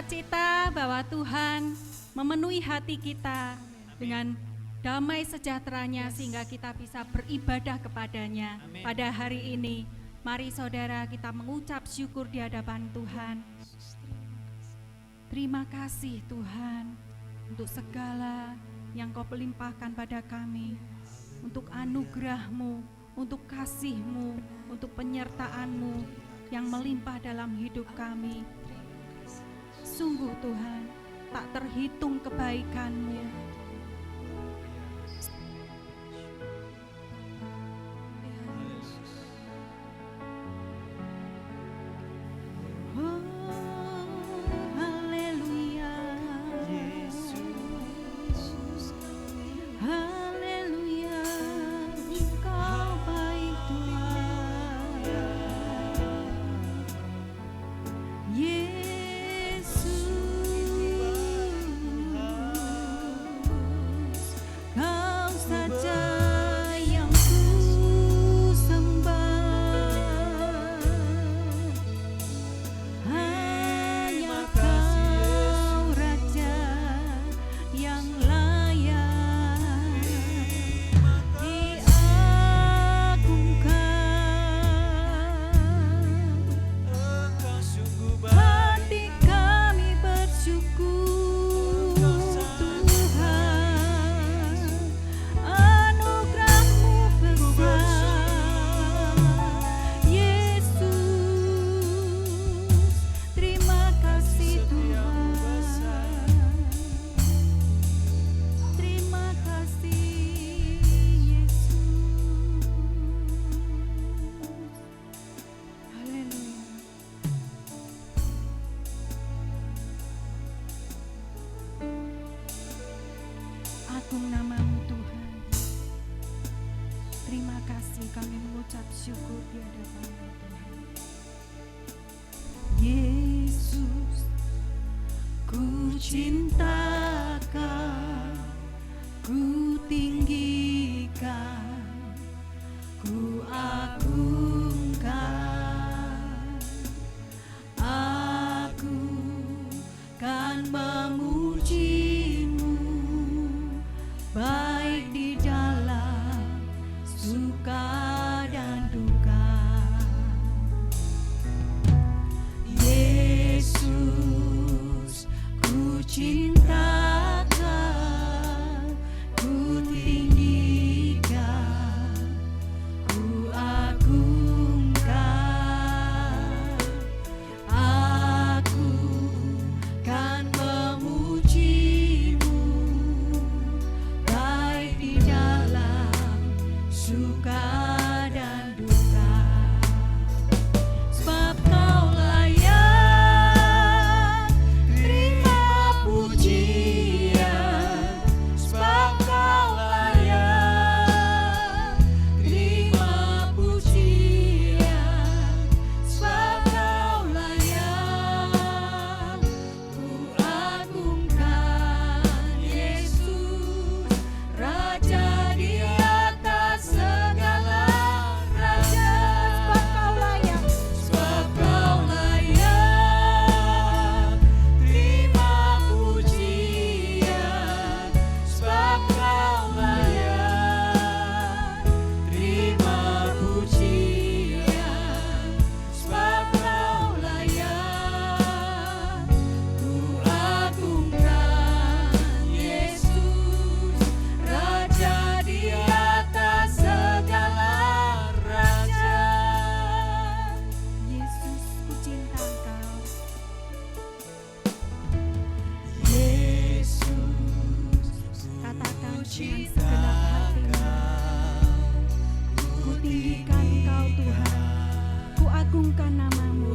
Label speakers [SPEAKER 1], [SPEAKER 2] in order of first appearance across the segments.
[SPEAKER 1] sukacita bahwa Tuhan memenuhi hati kita dengan damai sejahteranya sehingga kita bisa beribadah kepadanya. Pada hari ini, mari saudara kita mengucap syukur di hadapan Tuhan. Terima kasih Tuhan untuk segala yang Kau limpahkan pada kami, untuk anugerah-Mu, untuk kasih-Mu, untuk penyertaan-Mu yang melimpah dalam hidup kami. Sungguh Tuhan, tak terhitung kebaikan-Mu. Agung nama-Mu Tuhan. Terima kasih kami mengucap syukur di hadapan-Mu Tuhan. Yesus, ku cinta Kau, ku tinggikan, ku agungkan. Aku kan memuji-Mu baik di dalam suka dan duka. Yesus, ku cinta Kau, ku tinggikan, ku agungkan. Aku kan memuji-Mu baik di dalam suka dan duka. Sebab Kau layak terima pujian, sebab Kau layak terima pujian, sebab Kau layak ku agungkan. Yesus, Raja di atas segala raja, sebab Kau layak, sebab Kau layak terima pujian, sebab Kau layak terima pujian, sebab Kau layak ku agungkan. Yesus, Raja di atas segala raja. Yesus, ku cinta Engkau. Yesus, katakan dengan segenap hatimu, ku tinggikan Engkau Tuhan, ku agungkan nama-Mu.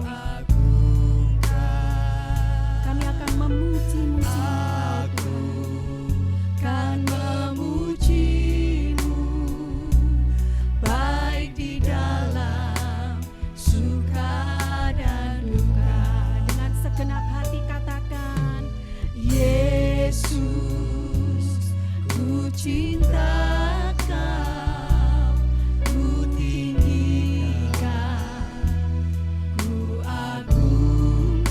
[SPEAKER 1] Kami akan memuji-muji Engkau Tuhan, kan memuji-Mu baik di dalam suka dan duka. Dengan segenap hati katakan, Yesus, ku cinta Kau, ku tinggikan, ku agungkan.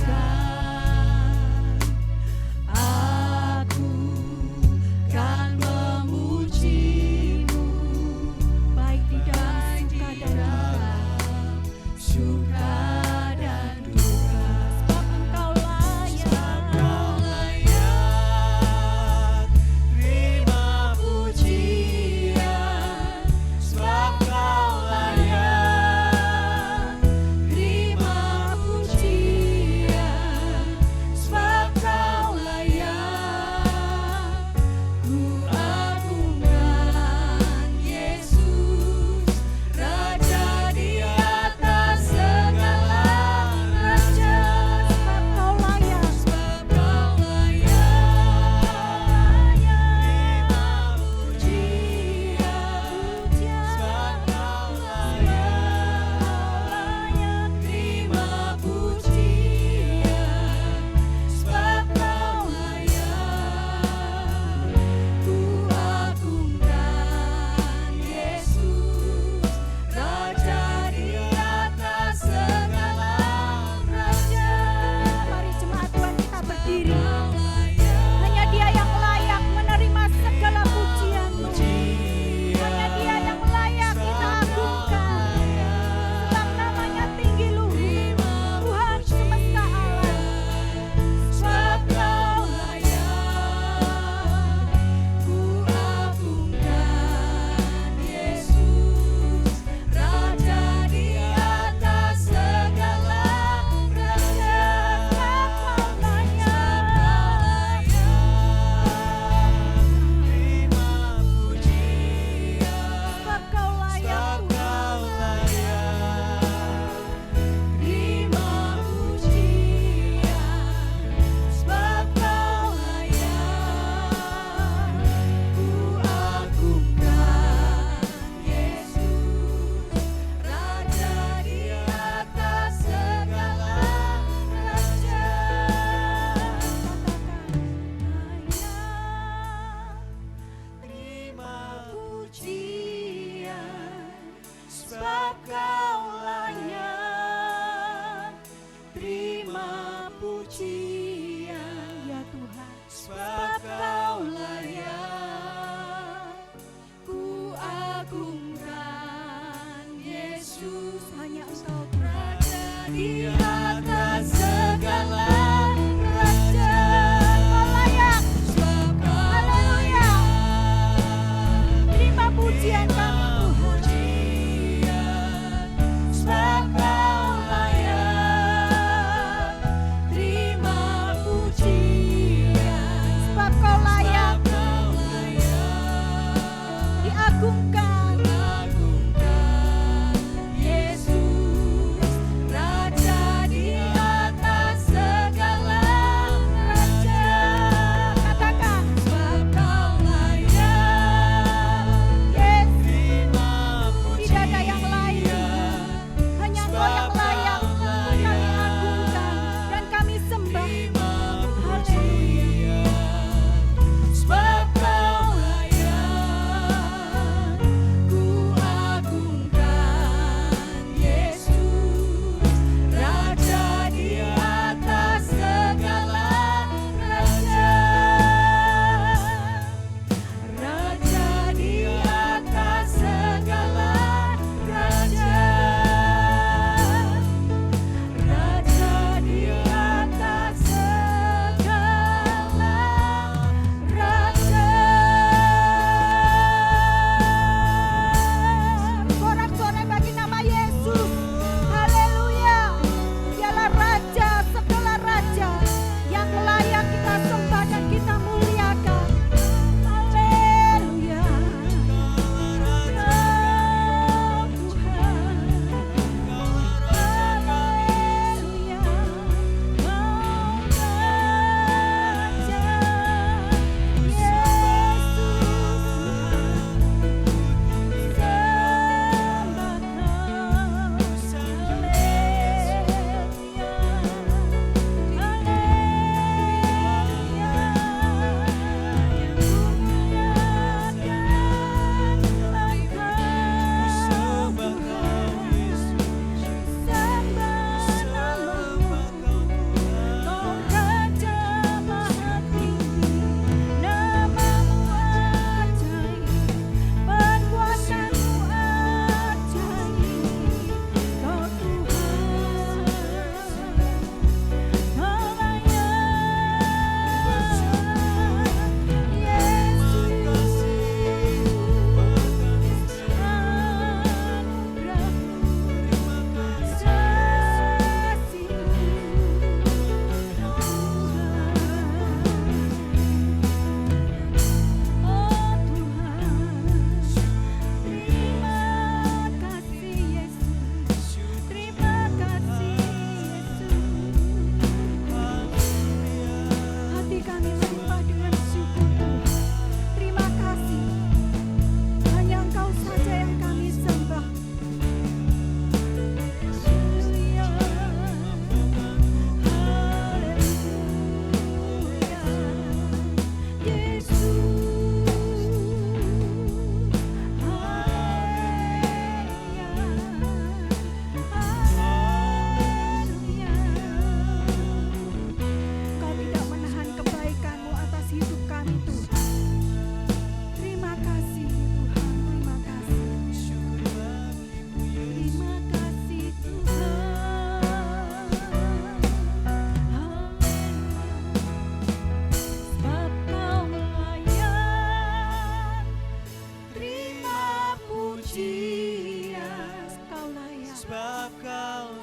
[SPEAKER 2] Kau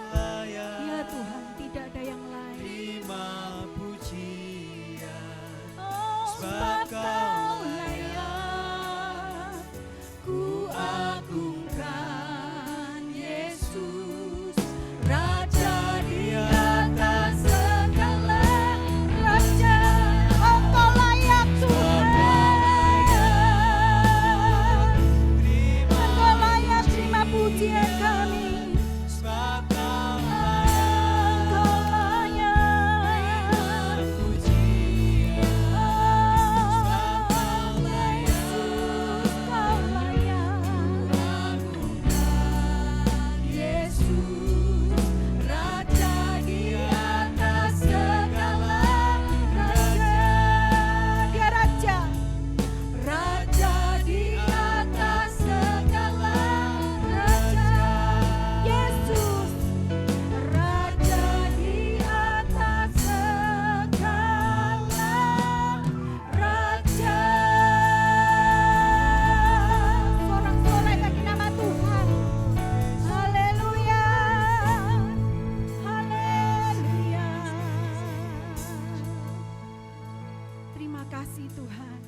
[SPEAKER 1] Terima kasih Tuhan.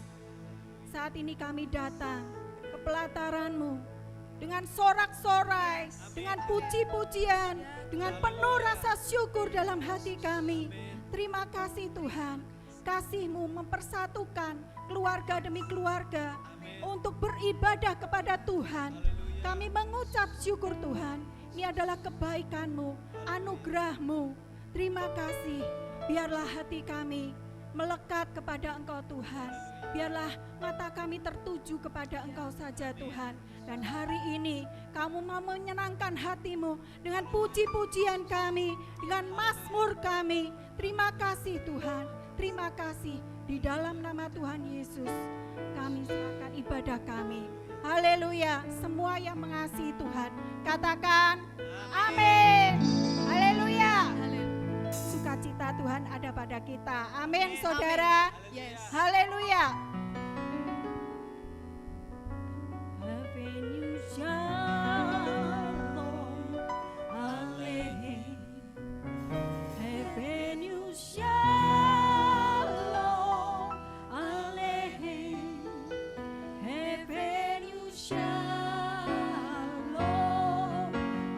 [SPEAKER 1] Saat ini kami datang ke pelataran-Mu dengan sorak-sorai, dengan puji-pujian, dengan penuh rasa syukur dalam hati kami. Terima kasih Tuhan, kasih-Mu mempersatukan keluarga demi keluarga untuk beribadah kepada Tuhan. Kami mengucap syukur Tuhan, ini adalah kebaikan-Mu, anugerah-Mu. Terima kasih, biarlah hati kami melekat kepada Engkau Tuhan. Biarlah mata kami tertuju kepada Engkau saja Tuhan. Dan hari ini Kamu mau menyenangkan hati-Mu dengan puji-pujian kami, dengan mazmur kami. Terima kasih Tuhan, terima kasih. Di dalam nama Tuhan Yesus kami serahkan ibadah kami. Haleluya. Semua yang mengasihi Tuhan katakan amin. Haleluya. Sukacita Tuhan ada pada kita. Amin, saudara.
[SPEAKER 2] Yes.
[SPEAKER 1] Haleluya. Avenue Shalom, Alleluia. Avenue Shalom, Alleluia. Avenue Shalom,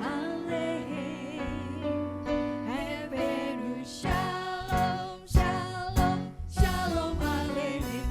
[SPEAKER 1] Alleluia. Avenue Shalom, Shalom, Shalom, Alleluia.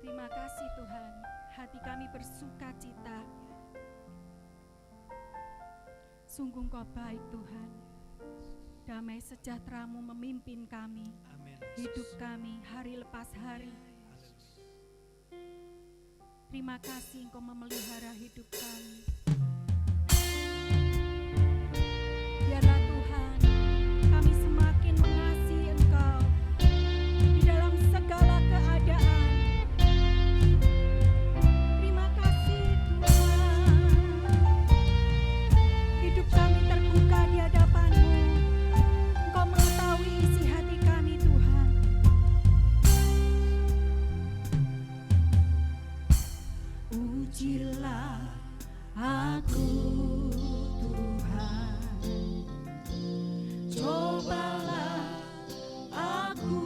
[SPEAKER 1] Terima kasih Tuhan, hati kami bersuka cita. Sungguh Kau baik Tuhan. Damai sejahtera-Mu memimpin kami, hidup kami hari lepas hari. Terima kasih Engkau memelihara hidup kami. Biarlah Tuhan, kami semakin mengasihi Engkau di dalam segala keadaan. Terima kasih Tuhan. Hidup kami terbuka di hadapan-Mu. Engkau mengetahui isi hati kami Tuhan. Ujilah aku Tuhan, cobalah aku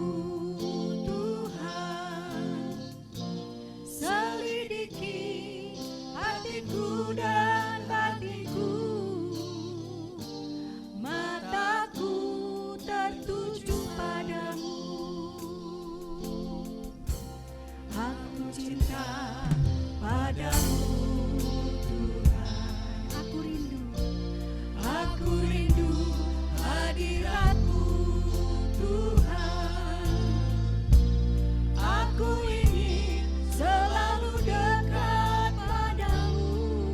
[SPEAKER 1] Tuhan, selidiki hatiku dan batinku, mataku tertuju padamu. Aku cinta padamu Tuhan. Aku rindu hadirat-Mu Tuhan. Aku ingin selalu dekat padamu,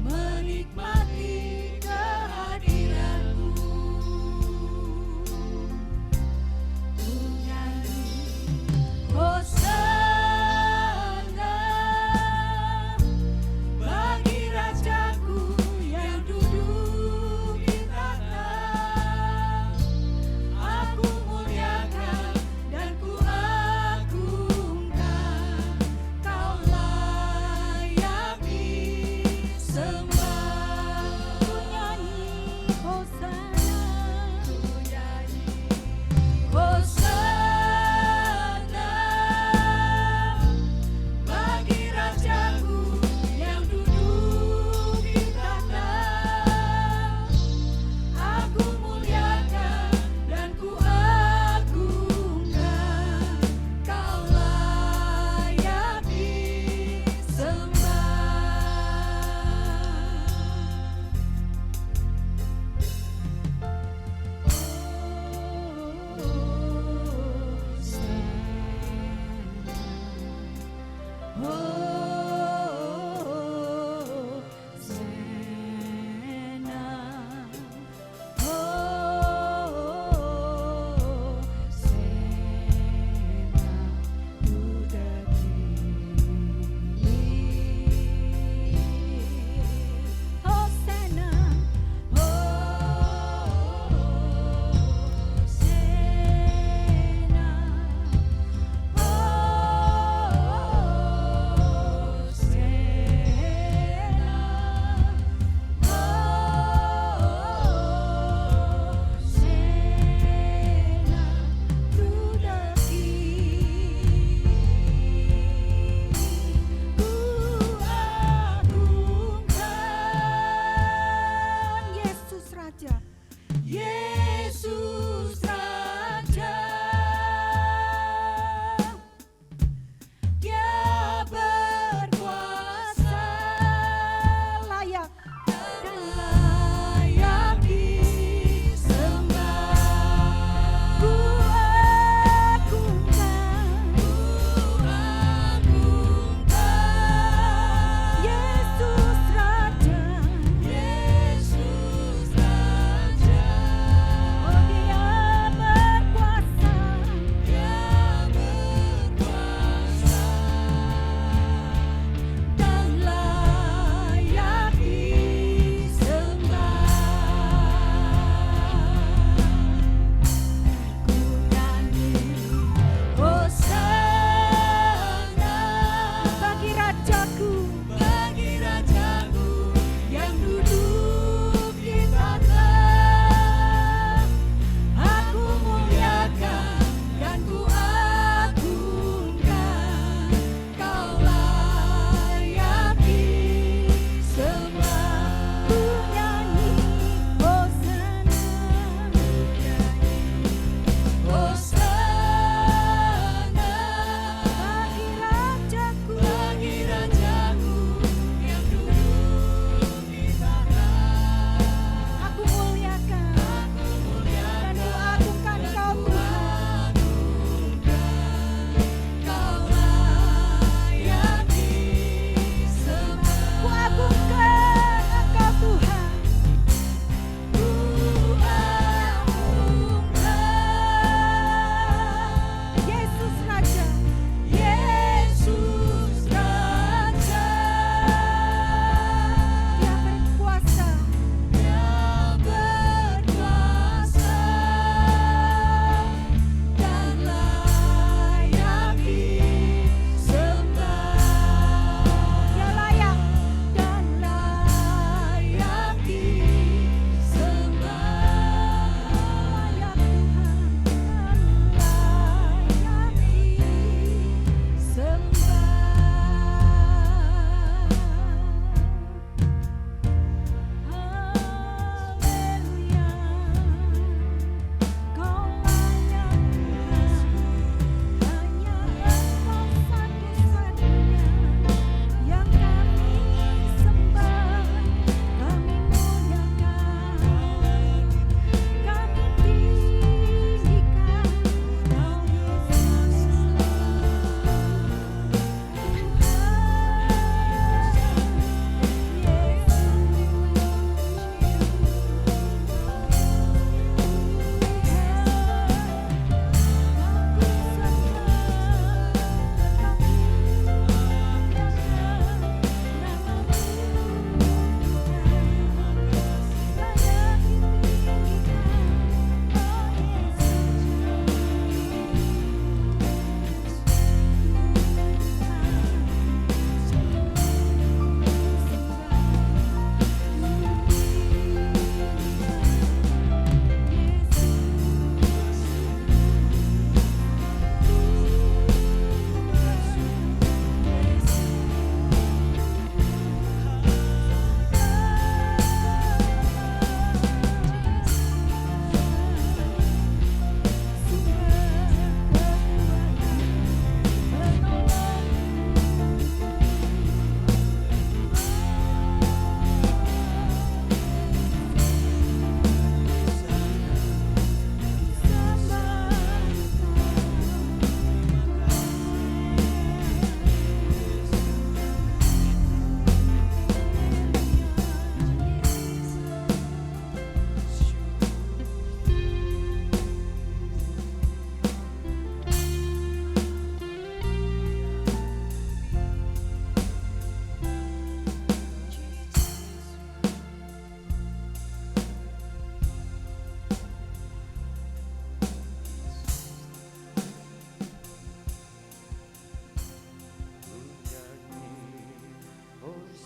[SPEAKER 1] menikmati kehadiran-Mu. Ku nyanyi Hosana,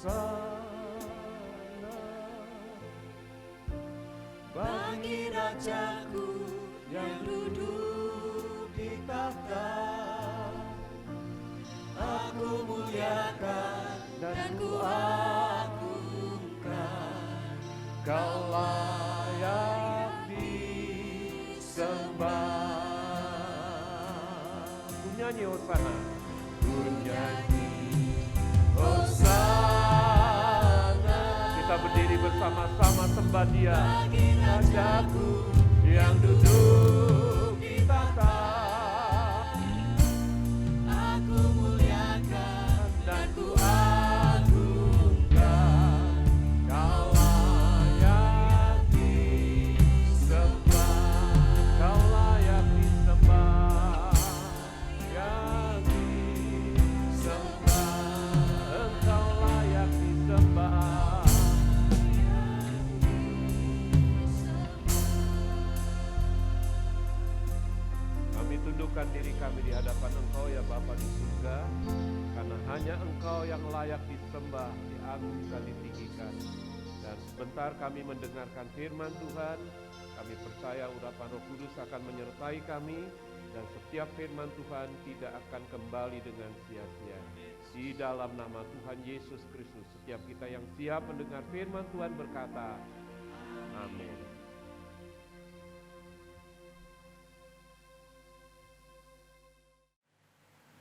[SPEAKER 2] Bagi Rajaku yang duduk di tahta, aku muliakan dan ku agungkan. Kau layak disembah. Ku nyanyi Hosana, ku nyanyi Hosana. Kita berdiri bersama-sama sembah Dia. Rajaku yang duduk di tahta, aku muliakan dan ku agungkan. Kau layak disembah, kau layak disembah, yang disembah, engkau layak disembah. Tundukkan diri kami di hadapan Engkau ya Bapa di surga, karena hanya Engkau yang layak disembah, diagungkan, ditinggikan. Dan sebentar kami mendengarkan firman Tuhan, kami percaya urapan Roh Kudus akan menyertai kami, dan setiap firman Tuhan tidak akan kembali dengan sia-sia. Di dalam nama Tuhan Yesus Kristus, setiap kita yang siap mendengar firman Tuhan berkata, amin.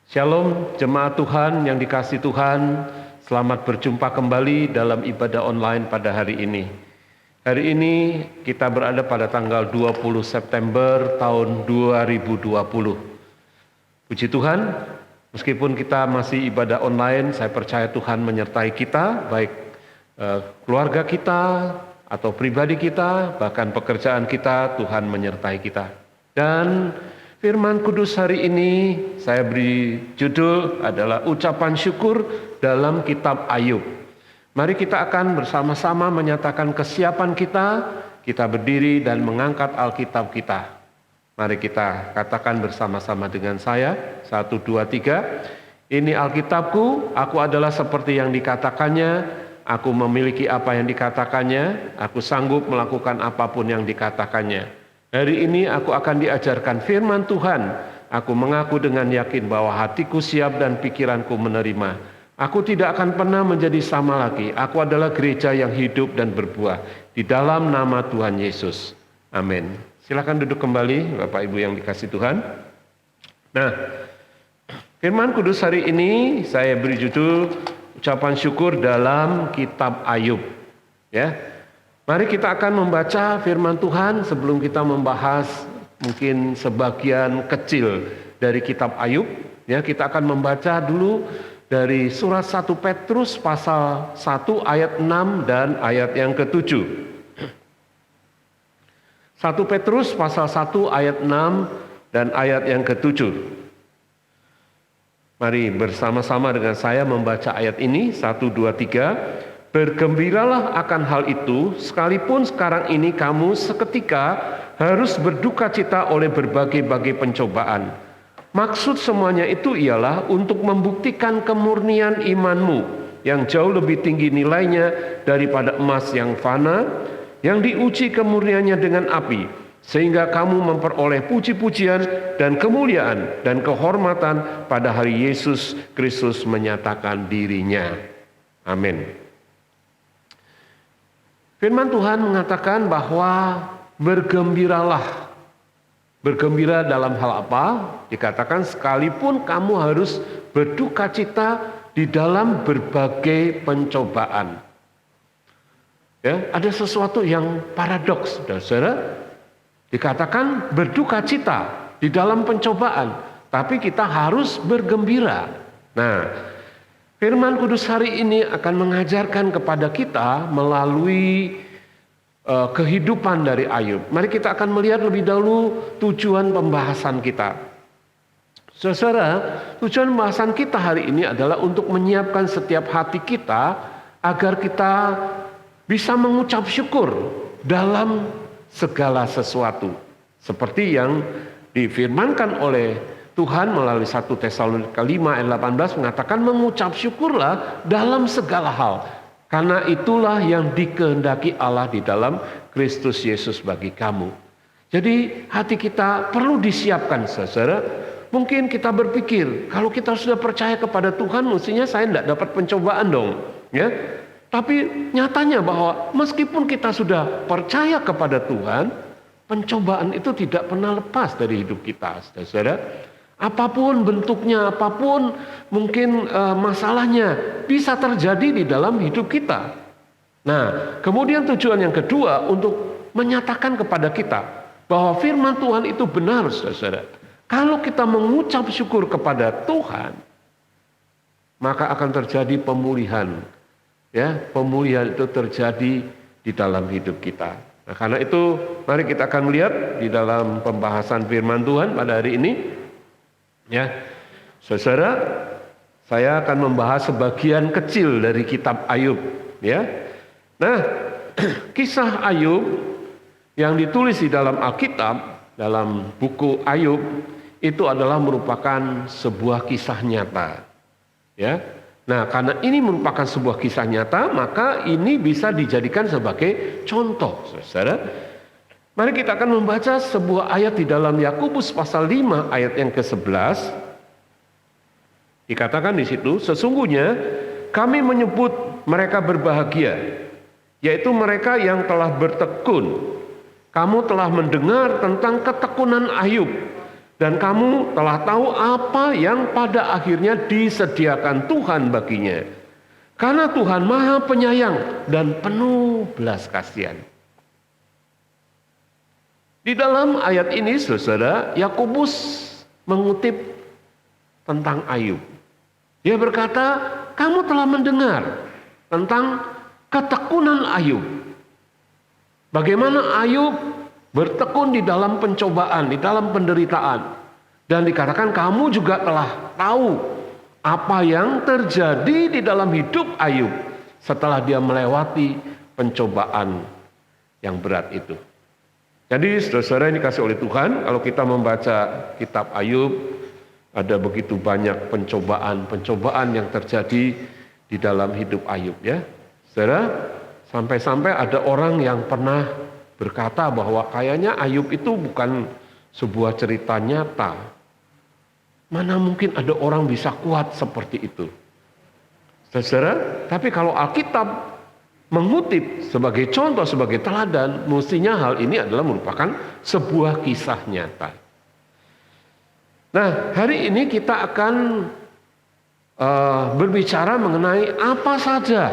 [SPEAKER 2] Shalom jemaat Tuhan yang dikasihi Tuhan, selamat berjumpa kembali dalam ibadah online pada hari ini. Hari ini kita berada pada tanggal 20 September tahun 2020. Puji Tuhan, meskipun kita masih ibadah online, saya percaya Tuhan menyertai kita, baik keluarga kita atau pribadi kita, bahkan pekerjaan kita, Tuhan menyertai kita. Dan firman kudus hari ini saya beri judul adalah ucapan syukur dalam kitab Ayub. Mari kita akan bersama-sama menyatakan kesiapan kita berdiri dan mengangkat Alkitab kita. Mari kita katakan bersama-sama dengan saya, 1, 2, 3. Ini Alkitabku, aku adalah seperti yang dikatakannya, aku memiliki apa yang dikatakannya, aku sanggup melakukan apapun yang dikatakannya. Hari ini aku akan diajarkan firman Tuhan. Aku mengaku dengan yakin bahwa hatiku siap dan pikiranku menerima. Aku tidak akan pernah menjadi sama lagi. Aku adalah gereja yang hidup dan berbuah. Di dalam nama Tuhan Yesus. Amin. Silakan duduk kembali Bapak Ibu yang dikasihi Tuhan. Nah, firman kudus hari ini saya beri judul ucapan syukur dalam kitab Ayub. Ya. Mari kita akan membaca firman Tuhan sebelum kita membahas mungkin sebagian kecil dari kitab Ayub. Ya, kita akan membaca dulu dari surat 1 Petrus pasal 1 ayat 6 dan ayat yang ke-7. 1 Petrus pasal 1 ayat 6 dan ayat yang ke-7. Mari bersama-sama dengan saya membaca ayat ini, 1, 2, 3. Bergembiralah akan hal itu, sekalipun sekarang ini kamu seketika harus berduka cita oleh berbagai-bagai pencobaan. Maksud semuanya itu ialah untuk membuktikan kemurnian imanmu yang jauh lebih tinggi nilainya daripada emas yang fana, yang diuji kemurniannya dengan api, sehingga kamu memperoleh puji-pujian dan kemuliaan dan kehormatan pada hari Yesus Kristus menyatakan dirinya. Amin. Firman Tuhan mengatakan bahwa bergembiralah. Bergembira dalam hal apa? Dikatakan sekalipun kamu harus berduka cita di dalam berbagai pencobaan. Ya, ada sesuatu yang paradoks, saudara. Dikatakan berduka cita di dalam pencobaan, tapi kita harus bergembira. Nah, firman kudus hari ini akan mengajarkan kepada kita melalui kehidupan dari Ayub. Mari kita akan melihat lebih dahulu tujuan pembahasan kita. Saudara, tujuan pembahasan kita hari ini adalah untuk menyiapkan setiap hati kita agar kita bisa mengucap syukur dalam segala sesuatu. Seperti yang difirmankan oleh Tuhan melalui 1 Tesalonika 5 ayat 18 mengatakan mengucap syukurlah dalam segala hal. Karena itulah yang dikehendaki Allah di dalam Kristus Yesus bagi kamu. Jadi hati kita perlu disiapkan, saudara. Mungkin kita berpikir, kalau kita sudah percaya kepada Tuhan, mestinya saya tidak dapat pencobaan dong. Ya. Tapi nyatanya bahwa meskipun kita sudah percaya kepada Tuhan, pencobaan itu tidak pernah lepas dari hidup kita, saudara. Apapun bentuknya, apapun mungkin masalahnya bisa terjadi di dalam hidup kita. Nah, kemudian tujuan yang kedua untuk menyatakan kepada kita bahwa firman Tuhan itu benar, saudara. Kalau kita mengucap syukur kepada Tuhan, maka akan terjadi pemulihan. Ya, pemulihan itu terjadi di dalam hidup kita. Nah, karena itu mari kita akan melihat di dalam pembahasan firman Tuhan pada hari ini. Ya, saudara, saya akan membahas sebagian kecil dari kitab Ayub. Ya, nah, kisah Ayub yang ditulis di dalam Alkitab, dalam buku Ayub, itu adalah merupakan sebuah kisah nyata. Ya, nah, karena ini merupakan sebuah kisah nyata, maka ini bisa dijadikan sebagai contoh, saudara. Mari kita akan membaca sebuah ayat di dalam Yakobus pasal 5 ayat yang ke-11. Dikatakan di situ, sesungguhnya kami menyebut mereka berbahagia, yaitu mereka yang telah bertekun. Kamu telah mendengar tentang ketekunan Ayub, dan kamu telah tahu apa yang pada akhirnya disediakan Tuhan baginya. Karena Tuhan Maha Penyayang dan penuh belas kasihan. Di dalam ayat ini, saudara, Yakobus mengutip tentang Ayub. Dia berkata, kamu telah mendengar tentang ketekunan Ayub. Bagaimana Ayub bertekun di dalam pencobaan, di dalam penderitaan. Dan dikatakan kamu juga telah tahu apa yang terjadi di dalam hidup Ayub setelah dia melewati pencobaan yang berat itu. Jadi saudara ini dikasih oleh Tuhan, kalau kita membaca kitab Ayub, ada begitu banyak pencobaan yang terjadi di dalam hidup Ayub, ya. Saudara, sampai-sampai ada orang yang pernah berkata bahwa kayaknya Ayub itu bukan sebuah cerita nyata. Mana mungkin ada orang bisa kuat seperti itu. Saudara, tapi kalau Alkitab mengutip sebagai contoh, sebagai teladan, mestinya hal ini adalah merupakan sebuah kisah nyata. Nah, hari ini kita akan berbicara mengenai apa saja,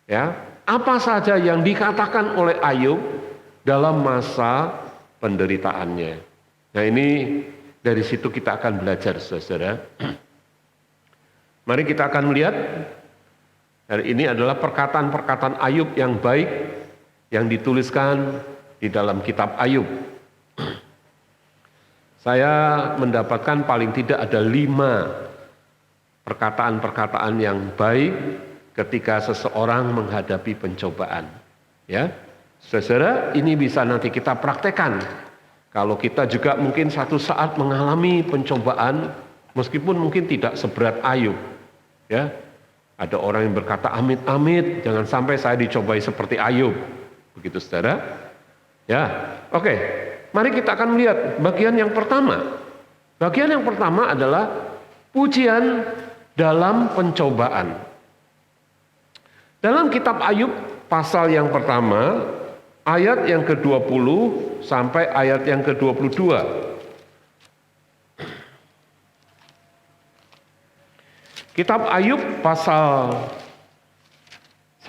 [SPEAKER 2] ya, apa saja yang dikatakan oleh Ayub dalam masa penderitaannya. Nah, ini dari situ kita akan belajar, saudara. Mari kita akan melihat. Hari ini adalah perkataan-perkataan Ayub yang baik yang dituliskan di dalam kitab Ayub. Saya mendapatkan paling tidak ada 5 perkataan-perkataan yang baik ketika seseorang menghadapi pencobaan. Ya, saudara, ini bisa nanti kita praktekkan. Kalau kita juga mungkin satu saat mengalami pencobaan, meskipun mungkin tidak seberat Ayub, ya. Ada orang yang berkata, amit-amit, jangan sampai saya dicobai seperti Ayub. Begitu, saudara. Ya, oke. Mari kita akan melihat bagian yang pertama. Bagian yang pertama adalah pujian dalam pencobaan. Dalam kitab Ayub pasal yang pertama, ayat yang ke-20 sampai ayat yang ke-22. Kitab Ayub pasal 1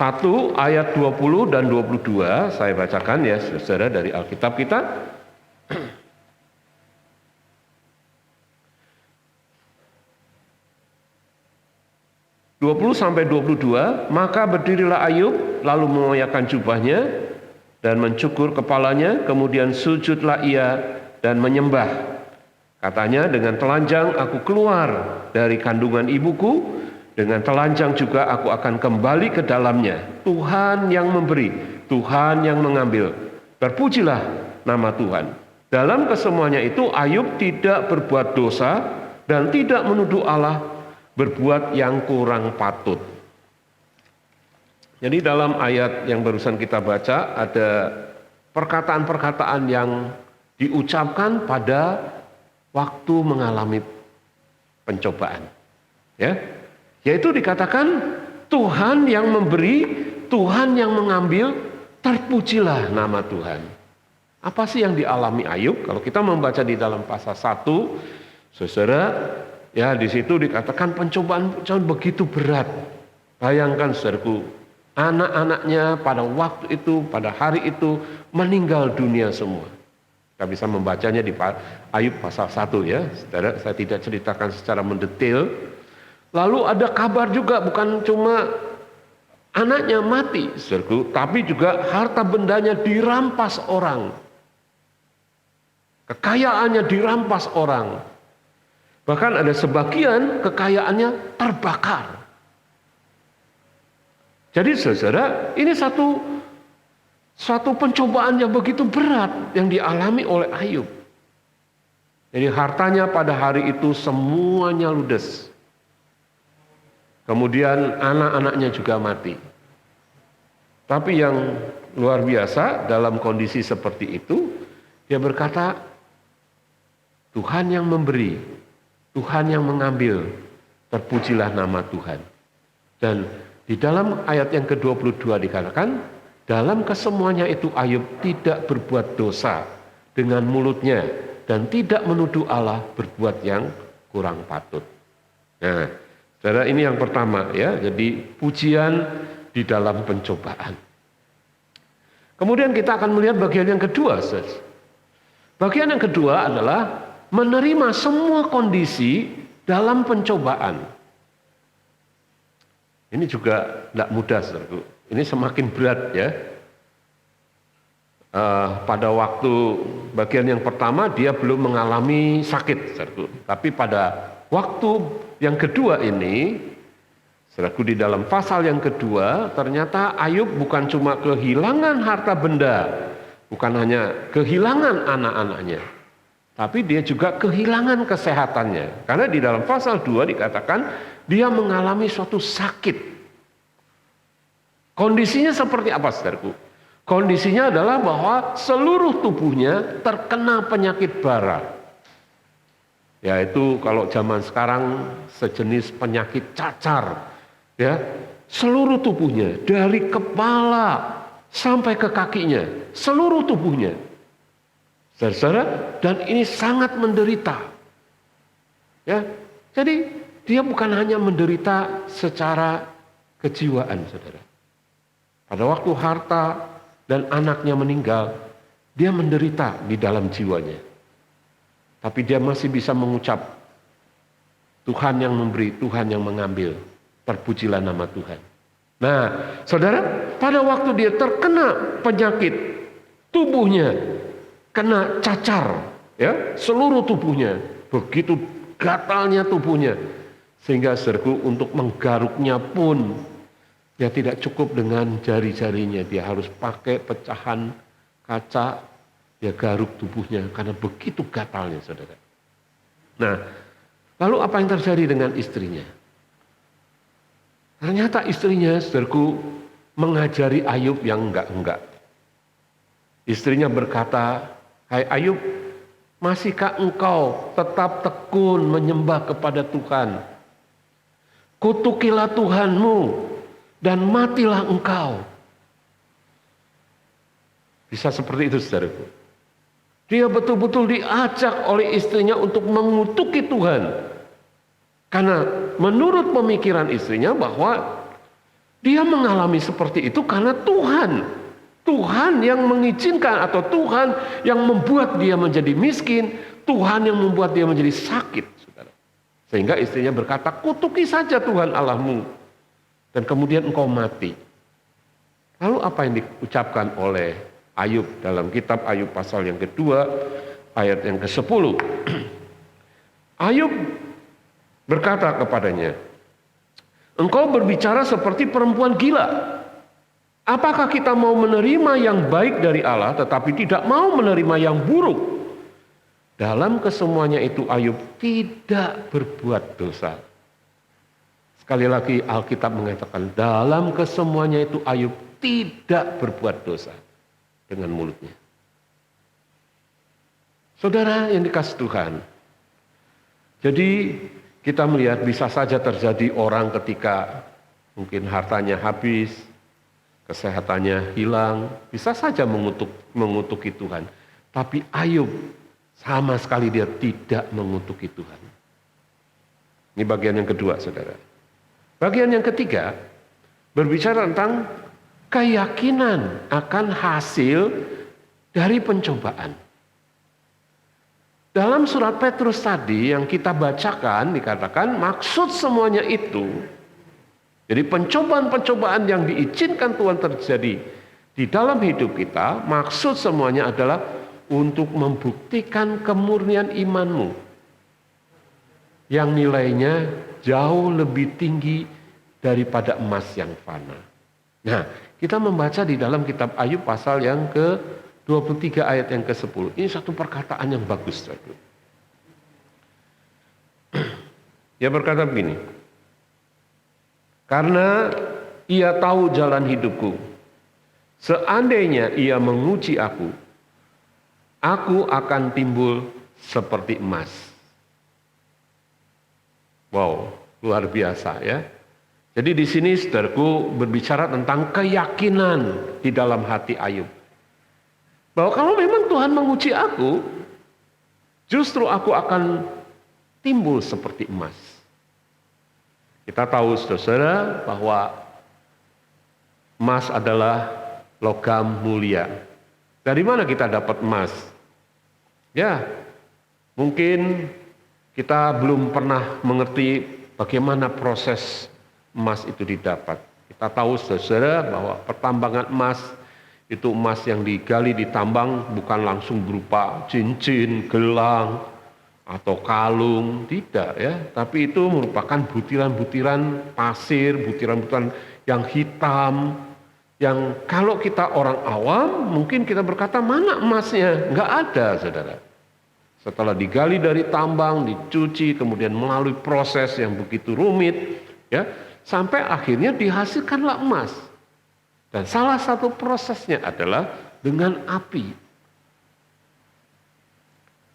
[SPEAKER 2] ayat 20 dan 22, saya bacakan ya saudara dari Alkitab kita. sampai 22, maka berdirilah Ayub lalu mengoyakkan jubahnya dan mencukur kepalanya, kemudian sujudlah ia dan menyembah. Katanya, dengan telanjang aku keluar dari kandungan ibuku, dengan telanjang juga aku akan kembali ke dalamnya. Tuhan yang memberi, Tuhan yang mengambil. Berpujilah nama Tuhan. Dalam kesemuanya itu Ayub tidak berbuat dosa dan tidak menuduh Allah berbuat yang kurang patut. Jadi dalam ayat yang barusan kita baca ada perkataan-perkataan yang diucapkan pada waktu mengalami pencobaan. Ya, yaitu dikatakan Tuhan yang memberi, Tuhan yang mengambil, terpujilah nama Tuhan. Apa sih yang dialami Ayub? Kalau kita membaca di dalam pasal 1, saudara, ya di situ dikatakan pencobaan begitu berat. Bayangkan saudaraku, anak-anaknya pada waktu itu, pada hari itu meninggal dunia semua. Kita bisa membacanya di Ayub pasal 1 ya. Saudara, saya tidak ceritakan secara mendetail. Lalu ada kabar juga bukan cuma anaknya mati, saudaraku, tapi juga harta bendanya dirampas orang. Kekayaannya dirampas orang. Bahkan ada sebagian kekayaannya terbakar. Jadi saudara, ini satu pencobaan yang begitu berat yang dialami oleh Ayub. Jadi hartanya pada hari itu semuanya ludes. Kemudian anak-anaknya juga mati. Tapi yang luar biasa dalam kondisi seperti itu, dia berkata, Tuhan yang memberi, Tuhan yang mengambil, terpujilah nama Tuhan. Dan di dalam ayat yang ke-22 dikatakan, dalam kesemuanya itu Ayub tidak berbuat dosa dengan mulutnya dan tidak menuduh Allah berbuat yang kurang patut. Nah, saudara, ini yang pertama ya, jadi pujian di dalam pencobaan. Kemudian kita akan melihat bagian yang kedua. Bagian yang kedua adalah menerima semua kondisi dalam pencobaan. Ini juga tidak mudah, saudaraku. Ini semakin berat ya. Pada waktu bagian yang pertama dia belum mengalami sakit, saudaraku. Tapi pada waktu yang kedua ini, saudaraku, di dalam pasal yang kedua, ternyata Ayub bukan cuma kehilangan harta benda, bukan hanya kehilangan anak-anaknya, tapi dia juga kehilangan kesehatannya. Karena di dalam pasal 2 dikatakan dia mengalami suatu sakit. Kondisinya seperti apa, saudaraku? Kondisinya adalah bahwa seluruh tubuhnya terkena penyakit bara. Yaitu kalau zaman sekarang sejenis penyakit cacar. Ya, seluruh tubuhnya dari kepala sampai ke kakinya, seluruh tubuhnya. Saudara, dan ini sangat menderita. Ya, jadi dia bukan hanya menderita secara kejiwaan, saudara. Pada waktu harta dan anaknya meninggal, dia menderita di dalam jiwanya. Tapi dia masih bisa mengucap, Tuhan yang memberi, Tuhan yang mengambil, terpujilah nama Tuhan. Nah, saudara, pada waktu dia terkena penyakit, tubuhnya kena cacar, ya, seluruh tubuhnya, begitu gatalnya tubuhnya, sehingga saudaraku untuk menggaruknya pun, ya tidak cukup dengan jari-jarinya, dia harus pakai pecahan kaca, ya garuk tubuhnya, karena begitu gatalnya, saudara. Nah, lalu apa yang terjadi dengan istrinya? Ternyata istrinya, saudaraku, mengajari Ayub yang enggak-enggak. Istrinya berkata, hai Ayub, masihkah engkau tetap tekun menyembah kepada Tuhan? Kutukilah Tuhanmu dan matilah engkau. Bisa seperti itu, saudaraku. Dia betul-betul diajak oleh istrinya untuk mengutuki Tuhan. Karena menurut pemikiran istrinya bahwa dia mengalami seperti itu karena Tuhan yang mengizinkan, atau Tuhan yang membuat dia menjadi miskin, Tuhan yang membuat dia menjadi sakit, saudara. Sehingga istrinya berkata, kutuki saja Tuhan Allahmu, dan kemudian engkau mati. Lalu apa yang diucapkan oleh Ayub dalam kitab Ayub pasal yang kedua, ayat yang ke-10. Ayub berkata kepadanya, engkau berbicara seperti perempuan gila. Apakah kita mau menerima yang baik dari Allah tetapi tidak mau menerima yang buruk? Dalam kesemuanya itu Ayub tidak berbuat dosa. Sekali lagi Alkitab mengatakan dalam kesemuanya itu Ayub tidak berbuat dosa dengan mulutnya. Saudara yang dikasihi Tuhan, jadi kita melihat bisa saja terjadi orang ketika mungkin hartanya habis, kesehatannya hilang, bisa saja mengutuki Tuhan. Tapi Ayub sama sekali dia tidak mengutuki Tuhan. Ini bagian yang kedua, saudara. Bagian yang ketiga, berbicara tentang keyakinan akan hasil dari pencobaan. Dalam surat Petrus tadi yang kita bacakan dikatakan maksud semuanya itu, jadi pencobaan-pencobaan yang diizinkan Tuhan terjadi di dalam hidup kita, maksud semuanya adalah untuk membuktikan kemurnian imanmu yang nilainya jauh lebih tinggi daripada emas yang fana. Nah, kita membaca di dalam kitab Ayub pasal yang ke-23 ayat yang ke-10. Ini satu perkataan yang bagus. Dia berkata begini, karena ia tahu jalan hidupku, seandainya ia menguji aku akan timbul seperti emas. Wow, luar biasa ya. Jadi di sini saudaraku berbicara tentang keyakinan di dalam hati Ayub. Bahwa kalau memang Tuhan menguji aku, justru aku akan timbul seperti emas. Kita tahu saudara bahwa emas adalah logam mulia. Dari mana kita dapat emas? Ya, mungkin kita belum pernah mengerti bagaimana proses emas itu didapat. Kita tahu saudara bahwa pertambangan emas itu emas yang digali ditambang bukan langsung berupa cincin, gelang, atau kalung, tidak ya. Tapi itu merupakan butiran-butiran pasir, butiran-butiran yang hitam, yang kalau kita orang awam mungkin kita berkata mana emasnya? Enggak ada, saudara. Setelah digali dari tambang, dicuci, kemudian melalui proses yang begitu rumit, ya, sampai akhirnya dihasilkanlah emas. Dan salah satu prosesnya adalah dengan api.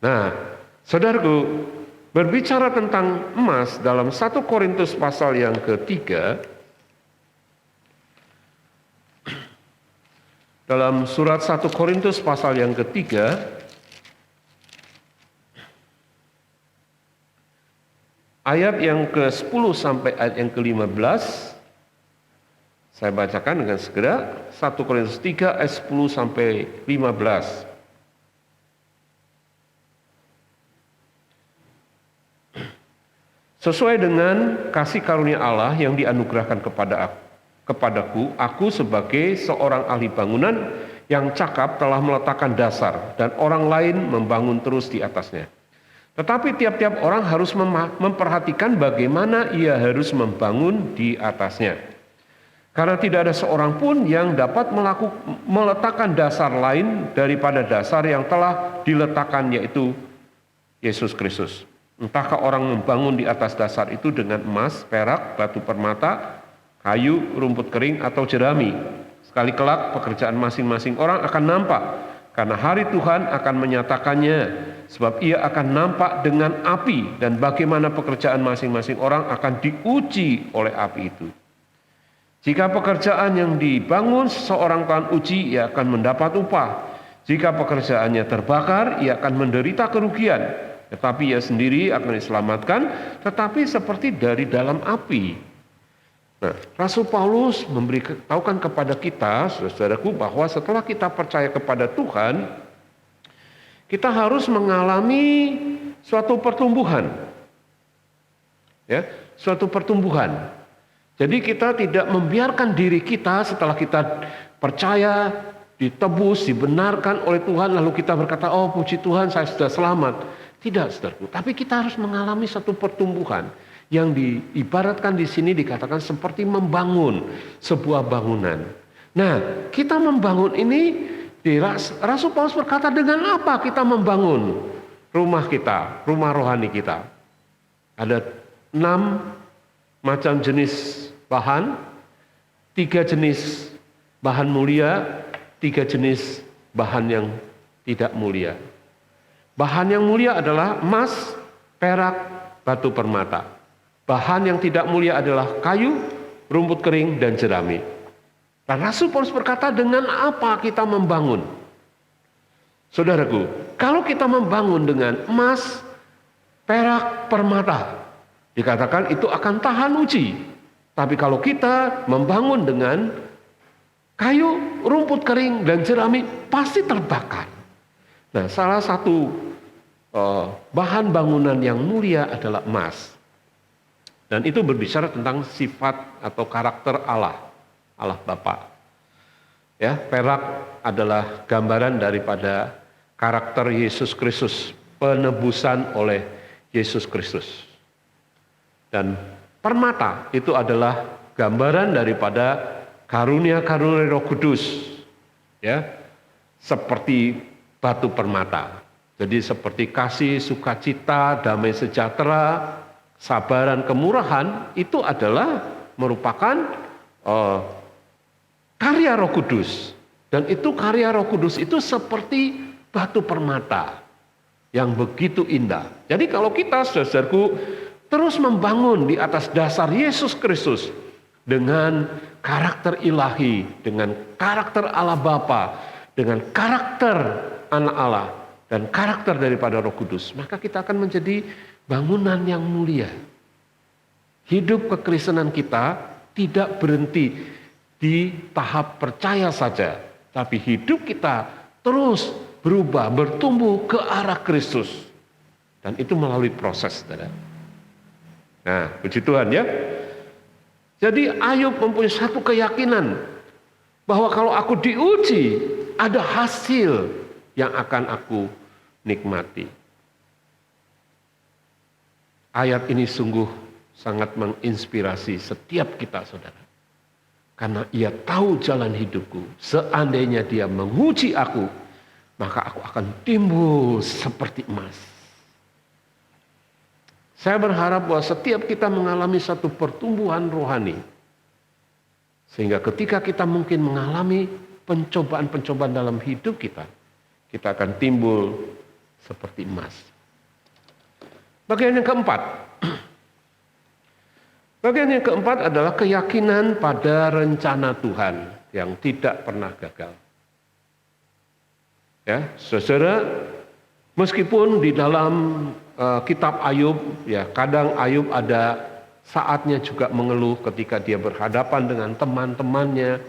[SPEAKER 2] Nah, saudaraku, berbicara tentang emas dalam 1 Korintus pasal yang ketiga, dalam surat 1 Korintus pasal yang ketiga, ayat yang ke-10 sampai ayat yang ke-15, saya bacakan dengan segera. 1 Korintus 3 ayat 10 sampai 15. Sesuai dengan kasih karunia Allah yang dianugerahkan kepadaku, aku sebagai seorang ahli bangunan yang cakap telah meletakkan dasar dan orang lain membangun terus di atasnya. Tetapi tiap-tiap orang harus memperhatikan bagaimana ia harus membangun di atasnya. Karena tidak ada seorang pun yang dapat meletakkan dasar lain daripada dasar yang telah diletakkan, yaitu Yesus Kristus. Entahkah orang membangun di atas dasar itu dengan emas, perak, batu permata, kayu, rumput kering, atau jerami. Sekali kelak pekerjaan masing-masing orang akan nampak, karena hari Tuhan akan menyatakannya, sebab ia akan nampak dengan api, dan bagaimana pekerjaan masing-masing orang akan diuji oleh api itu. Jika pekerjaan yang dibangun seseorang Tuhan uji, ia akan mendapat upah. Jika pekerjaannya terbakar, ia akan menderita kerugian. Tetapi ia sendiri akan diselamatkan, tetapi seperti dari dalam api. Nah, Rasul Paulus memberitahukan kepada kita, saudaraku, bahwa setelah kita percaya kepada Tuhan, kita harus mengalami suatu pertumbuhan. Ya, suatu pertumbuhan. Jadi kita tidak membiarkan diri kita setelah kita percaya, ditebus, dibenarkan oleh Tuhan, lalu kita berkata, oh puji Tuhan saya sudah selamat. Tidak, saudaraku. Tapi kita harus mengalami satu pertumbuhan yang diibaratkan di sini dikatakan seperti membangun sebuah bangunan. Nah, kita membangun ini, Rasul Paulus berkata dengan apa kita membangun? rumah kita, rumah rohani kita. Ada 6 macam jenis bahan, 3 jenis bahan mulia, 3 jenis bahan yang tidak mulia. Bahan yang mulia adalah emas, perak, batu permata. Bahan yang tidak mulia adalah kayu, rumput kering, dan jerami. Dan Rasul Paulus berkata, dengan apa kita membangun? Saudaraku, kalau kita membangun dengan emas, perak, permata, dikatakan itu akan tahan uji. Tapi kalau kita membangun dengan kayu, rumput kering, dan jerami, pasti terbakar. Nah, salah satu bahan bangunan yang mulia adalah emas. Dan itu berbicara tentang sifat atau karakter Allah, Allah Bapa. Ya, perak adalah gambaran daripada karakter Yesus Kristus, penebusan oleh Yesus Kristus. Dan permata itu adalah gambaran daripada karunia-karunia Roh Kudus. Ya, seperti batu permata. Jadi seperti kasih, sukacita, damai sejahtera, sabaran, kemurahan, itu adalah merupakan karya Roh Kudus. Dan itu karya Roh Kudus itu seperti batu permata yang begitu indah. Jadi kalau kita, saudaraku, terus membangun di atas dasar Yesus Kristus dengan karakter ilahi, dengan karakter Allah Bapa, dengan karakter anak Allah, dan karakter daripada Roh Kudus, maka kita akan menjadi bangunan yang mulia. Hidup kekristenan kita tidak berhenti di tahap percaya saja, tapi hidup kita terus berubah, bertumbuh ke arah Kristus. Dan itu melalui proses, saudara. Nah, puji Tuhan ya. Jadi Ayub mempunyai satu keyakinan bahwa kalau aku diuji, ada hasil yang akan aku nikmati. Ayat ini sungguh sangat menginspirasi setiap kita, saudara. Karena ia tahu jalan hidupku. Seandainya dia menguji aku, maka aku akan timbul seperti emas. Saya berharap bahwa setiap kita mengalami satu pertumbuhan rohani. Sehingga ketika kita mungkin mengalami pencobaan-pencobaan dalam hidup kita, kita akan timbul seperti emas. Bagian yang keempat. Bagian yang keempat adalah keyakinan pada rencana Tuhan yang tidak pernah gagal. Ya, saudara, meskipun di dalam kitab Ayub, ya kadang Ayub ada saatnya juga mengeluh ketika dia berhadapan dengan teman-temannya,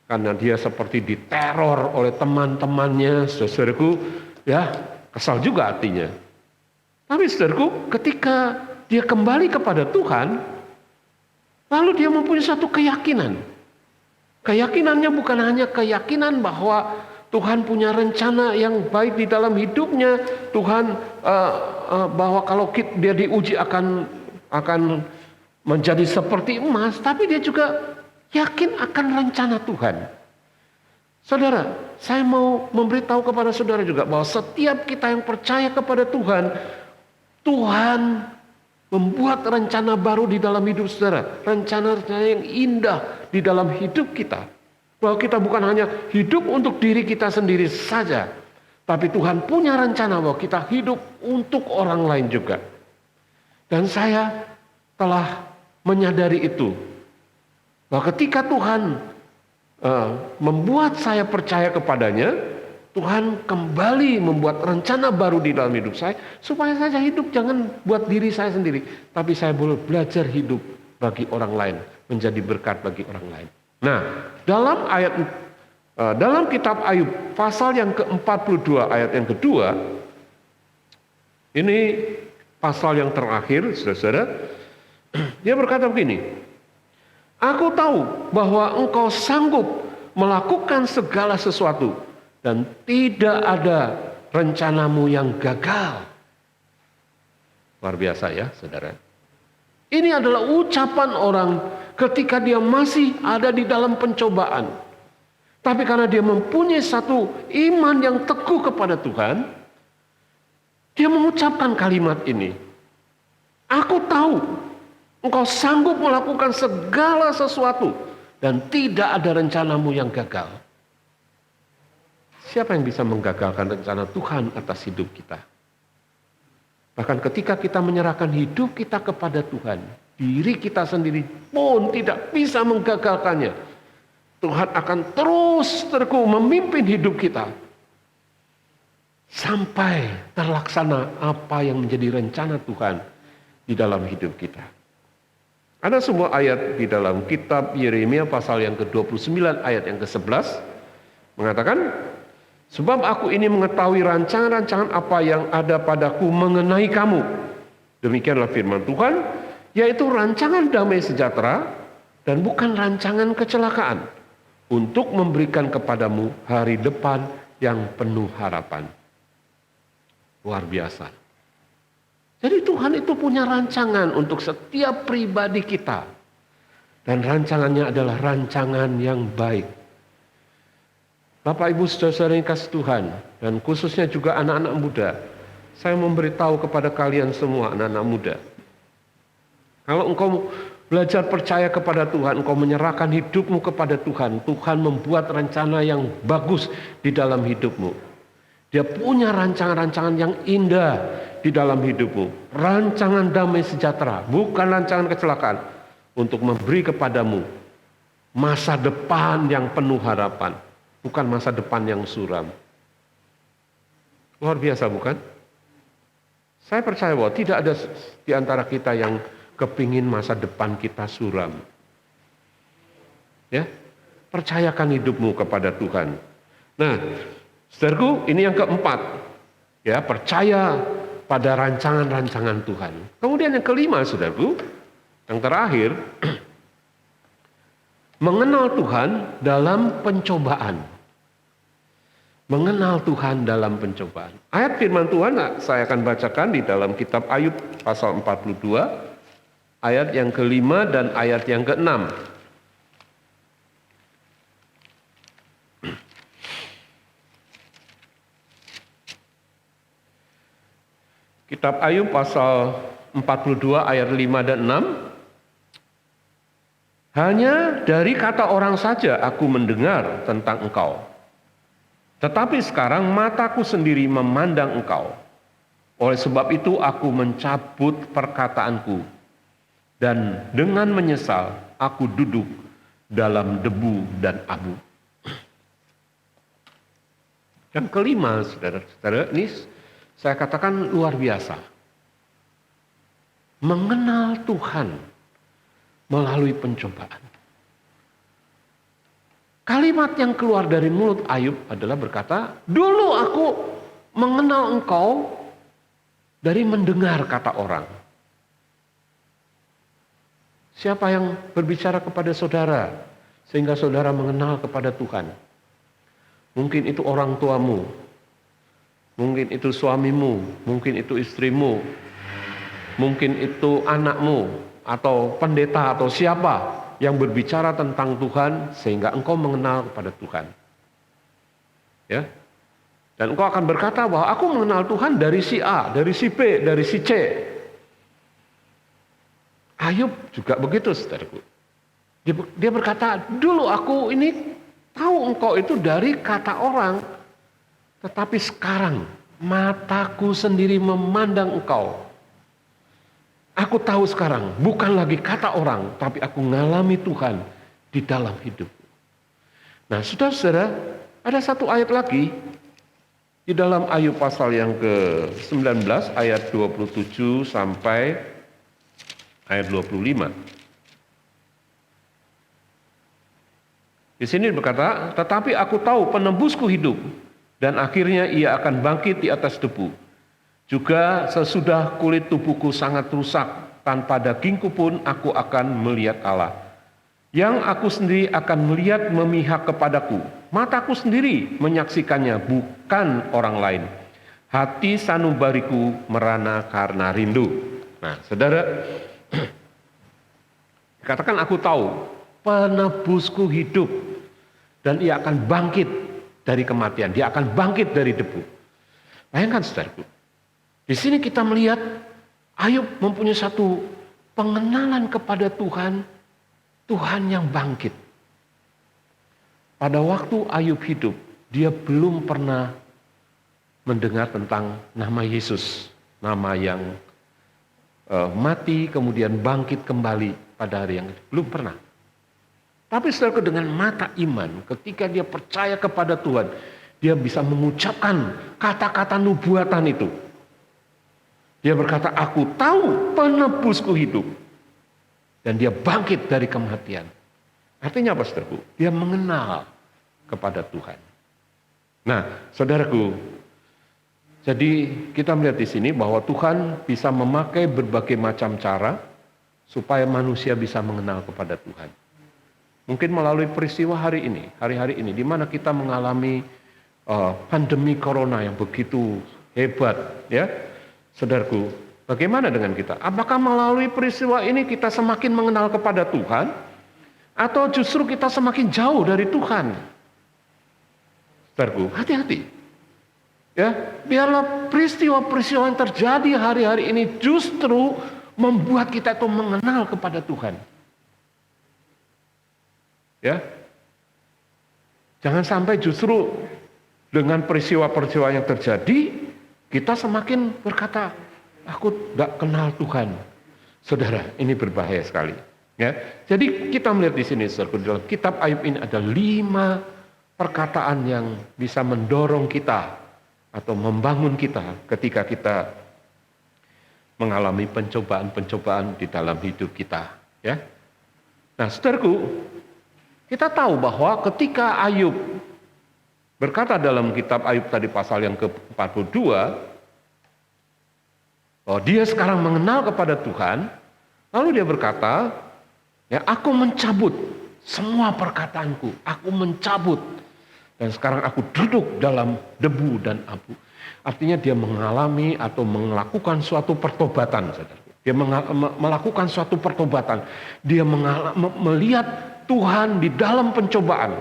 [SPEAKER 2] karena dia seperti diteror oleh teman-temannya, saudaraku, ya kesal juga hatinya. Tapi saudaraku, ketika dia kembali kepada Tuhan, lalu dia mempunyai satu keyakinan. Keyakinannya bukan hanya keyakinan bahwa Tuhan punya rencana yang baik di dalam hidupnya. Tuhan bahwa kalau dia diuji akan menjadi seperti emas, tapi dia juga yakin akan rencana Tuhan. Saudara, saya mau memberitahu kepada saudara juga bahwa setiap kita yang percaya kepada Tuhan, Tuhan membuat rencana baru di dalam hidup saudara. Rencana-rencana yang indah di dalam hidup kita. Bahwa kita bukan hanya hidup untuk diri kita sendiri saja, tapi Tuhan punya rencana bahwa kita hidup untuk orang lain juga. Dan saya telah menyadari itu. Bahwa ketika Tuhan membuat saya percaya kepadanya, Tuhan kembali membuat rencana baru di dalam hidup saya, supaya saya hidup jangan buat diri saya sendiri, tapi saya boleh belajar hidup bagi orang lain, menjadi berkat bagi orang lain. Nah, dalam kitab Ayub pasal yang ke-42 ayat yang kedua, ini pasal yang terakhir, saudara-saudara, dia berkata begini, aku tahu bahwa engkau sanggup melakukan segala sesuatu dan tidak ada rencanamu yang gagal. Luar biasa ya, saudara. Ini adalah ucapan orang ketika dia masih ada di dalam pencobaan. Tapi karena dia mempunyai satu iman yang teguh kepada Tuhan, Dia mengucapkan kalimat ini. Aku tahu engkau sanggup melakukan segala sesuatu dan tidak ada rencanamu yang gagal. Siapa yang bisa menggagalkan rencana Tuhan atas hidup kita? Bahkan ketika kita menyerahkan hidup kita kepada Tuhan, diri kita sendiri pun tidak bisa menggagalkannya. Tuhan akan terus memimpin hidup kita sampai terlaksana apa yang menjadi rencana Tuhan di dalam hidup kita. Ada sebuah ayat di dalam kitab Yeremia pasal yang ke-29 ayat yang ke-11 mengatakan, sebab aku ini mengetahui rancangan-rancangan apa yang ada padaku mengenai kamu. Demikianlah firman Tuhan, yaitu rancangan damai sejahtera dan bukan rancangan kecelakaan, untuk memberikan kepadamu hari depan yang penuh harapan. Luar biasa. Jadi Tuhan itu punya rancangan untuk setiap pribadi kita. Dan rancangannya adalah rancangan yang baik. Bapak Ibu saudara yang kasih Tuhan, dan khususnya juga anak-anak muda, saya memberitahu kepada kalian semua anak-anak muda. Kalau engkau belajar percaya kepada Tuhan, engkau menyerahkan hidupmu kepada Tuhan, Tuhan membuat rencana yang bagus di dalam hidupmu. Dia punya rancangan-rancangan yang indah di dalam hidupmu. Rancangan damai sejahtera, bukan rancangan kecelakaan. Untuk memberi kepadamu masa depan yang penuh harapan. Bukan masa depan yang suram. Luar biasa bukan? Saya percaya bahwa tidak ada di antara kita yang kepingin masa depan kita suram. Ya, percayakan hidupmu kepada Tuhan. Nah, saudaraku, ini yang keempat. Ya, percaya pada rancangan-rancangan Tuhan. Kemudian yang kelima, saudaraku, yang terakhir, mengenal Tuhan dalam pencobaan. Mengenal Tuhan dalam pencobaan. Ayat firman Tuhan saya akan bacakan di dalam kitab Ayub pasal 42, ayat yang kelima dan ayat yang keenam. Kitab Ayub pasal 42 ayat 5 dan 6. Hanya dari kata orang saja aku mendengar tentang engkau. Tetapi sekarang mataku sendiri memandang engkau. Oleh sebab itu aku mencabut perkataanku. Dan dengan menyesal aku duduk dalam debu dan abu. Yang kelima, saudara-saudara, ini saya katakan luar biasa. Mengenal Tuhan melalui pencobaan. Kalimat yang keluar dari mulut Ayub adalah berkata, dulu aku mengenal engkau dari mendengar kata orang. Siapa yang berbicara kepada saudara sehingga saudara mengenal kepada Tuhan? Mungkin itu orang tuamu, mungkin itu suamimu, mungkin itu istrimu, mungkin itu anakmu, atau pendeta atau siapa yang berbicara tentang Tuhan sehingga engkau mengenal kepada Tuhan. Ya. Dan engkau akan berkata bahwa aku mengenal Tuhan dari si A, dari si B, dari si C. Ayub juga begitu, saudaraku. Dia berkata, dulu aku ini tahu engkau itu dari kata orang, tetapi sekarang mataku sendiri memandang engkau. Aku tahu sekarang, bukan lagi kata orang, tapi aku ngalami Tuhan di dalam hidup. Nah, saudara-saudara, ada satu ayat lagi di dalam Ayub pasal yang ke-19 ayat 27 sampai ayat 25. Di sini berkata, tetapi aku tahu penebusku hidup dan akhirnya ia akan bangkit di atas debu. Juga sesudah kulit tubuhku sangat rusak, tanpa dagingku pun aku akan melihat Allah. Yang aku sendiri akan melihat memihak kepadaku. Mataku sendiri menyaksikannya, bukan orang lain. Hati sanubariku merana karena rindu. Nah, saudara, katakan aku tahu, penebusku hidup. Dan ia akan bangkit dari kematian, dia akan bangkit dari debu. Bayangkan saudaraku. Di sini kita melihat Ayub mempunyai satu pengenalan kepada Tuhan, Tuhan yang bangkit. Pada waktu Ayub hidup, dia belum pernah mendengar tentang nama Yesus, nama yang mati kemudian bangkit kembali pada hari yang itu. Belum pernah. Tapi saudara, dengan mata iman, ketika dia percaya kepada Tuhan, dia bisa mengucapkan kata-kata nubuatan itu. Dia berkata, aku tahu penebusku hidup. Dan dia bangkit dari kematian. Artinya apa, saudaraku? Dia mengenal kepada Tuhan. Nah, saudaraku, jadi kita melihat di sini bahwa Tuhan bisa memakai berbagai macam cara supaya manusia bisa mengenal kepada Tuhan. Mungkin melalui peristiwa hari ini, di mana kita mengalami pandemi corona yang begitu hebat, ya. Saudaraku, bagaimana dengan kita? Apakah melalui peristiwa ini kita semakin mengenal kepada Tuhan, atau justru kita semakin jauh dari Tuhan? Saudaraku, hati-hati. Ya, biarlah peristiwa-peristiwa yang terjadi hari-hari ini justru membuat kita itu mengenal kepada Tuhan. Ya, jangan sampai justru dengan peristiwa-peristiwa yang terjadi kita semakin berkata, aku tidak kenal Tuhan. Saudara, ini berbahaya sekali. Ya, jadi kita melihat di sini, saudara, dalam kitab Ayub ini ada 5 perkataan yang bisa mendorong kita atau membangun kita ketika kita mengalami pencobaan-pencobaan di dalam hidup kita. Ya, nah, saudaraku, kita tahu bahwa ketika Ayub berkata dalam kitab Ayub tadi pasal yang ke-42, bahwa dia sekarang mengenal kepada Tuhan, lalu dia berkata, ya, aku mencabut semua perkataanku, aku mencabut, dan sekarang aku duduk dalam debu dan abu. Artinya dia mengalami atau melakukan suatu pertobatan, saudara. Dia melakukan suatu pertobatan. Dia melihat Tuhan di dalam pencobaan.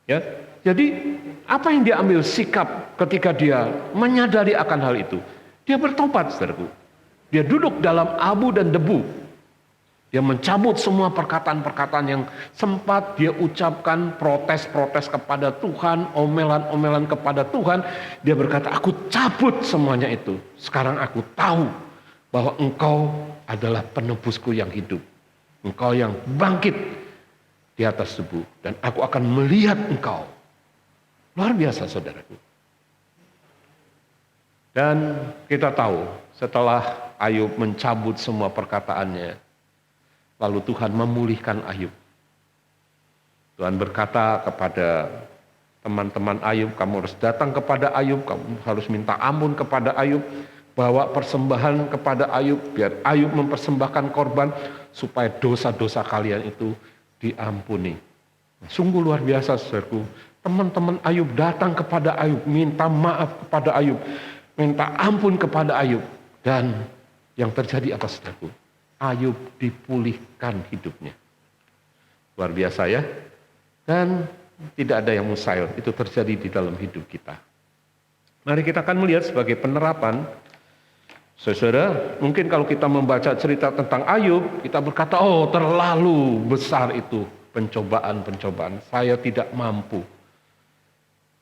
[SPEAKER 2] Ya, jadi apa yang dia ambil sikap ketika dia menyadari akan hal itu? Dia bertobat, saudaraku. Dia duduk dalam abu dan debu. Dia mencabut semua perkataan-perkataan yang sempat dia ucapkan, protes-protes kepada Tuhan, omelan-omelan kepada Tuhan. Dia berkata, aku cabut semuanya itu. Sekarang aku tahu bahwa Engkau adalah penebusku yang hidup. Engkau yang bangkit di atas debu. Dan aku akan melihat Engkau. Luar biasa, saudaraku. Dan kita tahu setelah Ayub mencabut semua perkataannya, lalu Tuhan memulihkan Ayub. Tuhan berkata kepada teman-teman Ayub, kamu harus datang kepada Ayub, kamu harus minta ampun kepada Ayub, bawa persembahan kepada Ayub, biar Ayub mempersembahkan korban, supaya dosa-dosa kalian itu diampuni. Sungguh luar biasa, saudaraku. Teman-teman Ayub datang kepada Ayub, minta maaf kepada Ayub, minta ampun kepada Ayub. Dan yang terjadi apa, saudaraku? Ayub dipulihkan hidupnya. Luar biasa, ya. Dan tidak ada yang mustahil, itu terjadi di dalam hidup kita. Mari kita akan melihat sebagai penerapan. Saudara, mungkin kalau kita membaca cerita tentang Ayub, kita berkata, oh, terlalu besar itu pencobaan-pencobaan, saya tidak mampu.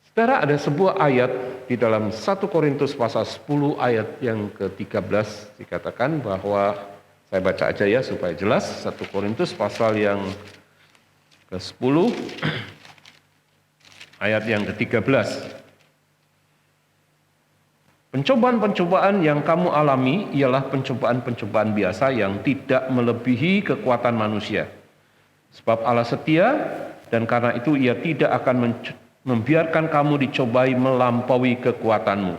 [SPEAKER 2] Saudara, ada sebuah ayat di dalam 1 Korintus pasal 10 ayat yang ke-13 dikatakan bahwa, saya baca aja ya supaya jelas, 1 Korintus pasal yang ke-10 ayat yang ke-13. Pencobaan-pencobaan yang kamu alami ialah pencobaan-pencobaan biasa yang tidak melebihi kekuatan manusia. Sebab Allah setia dan karena itu Ia tidak akan membiarkan kamu dicobai melampaui kekuatanmu.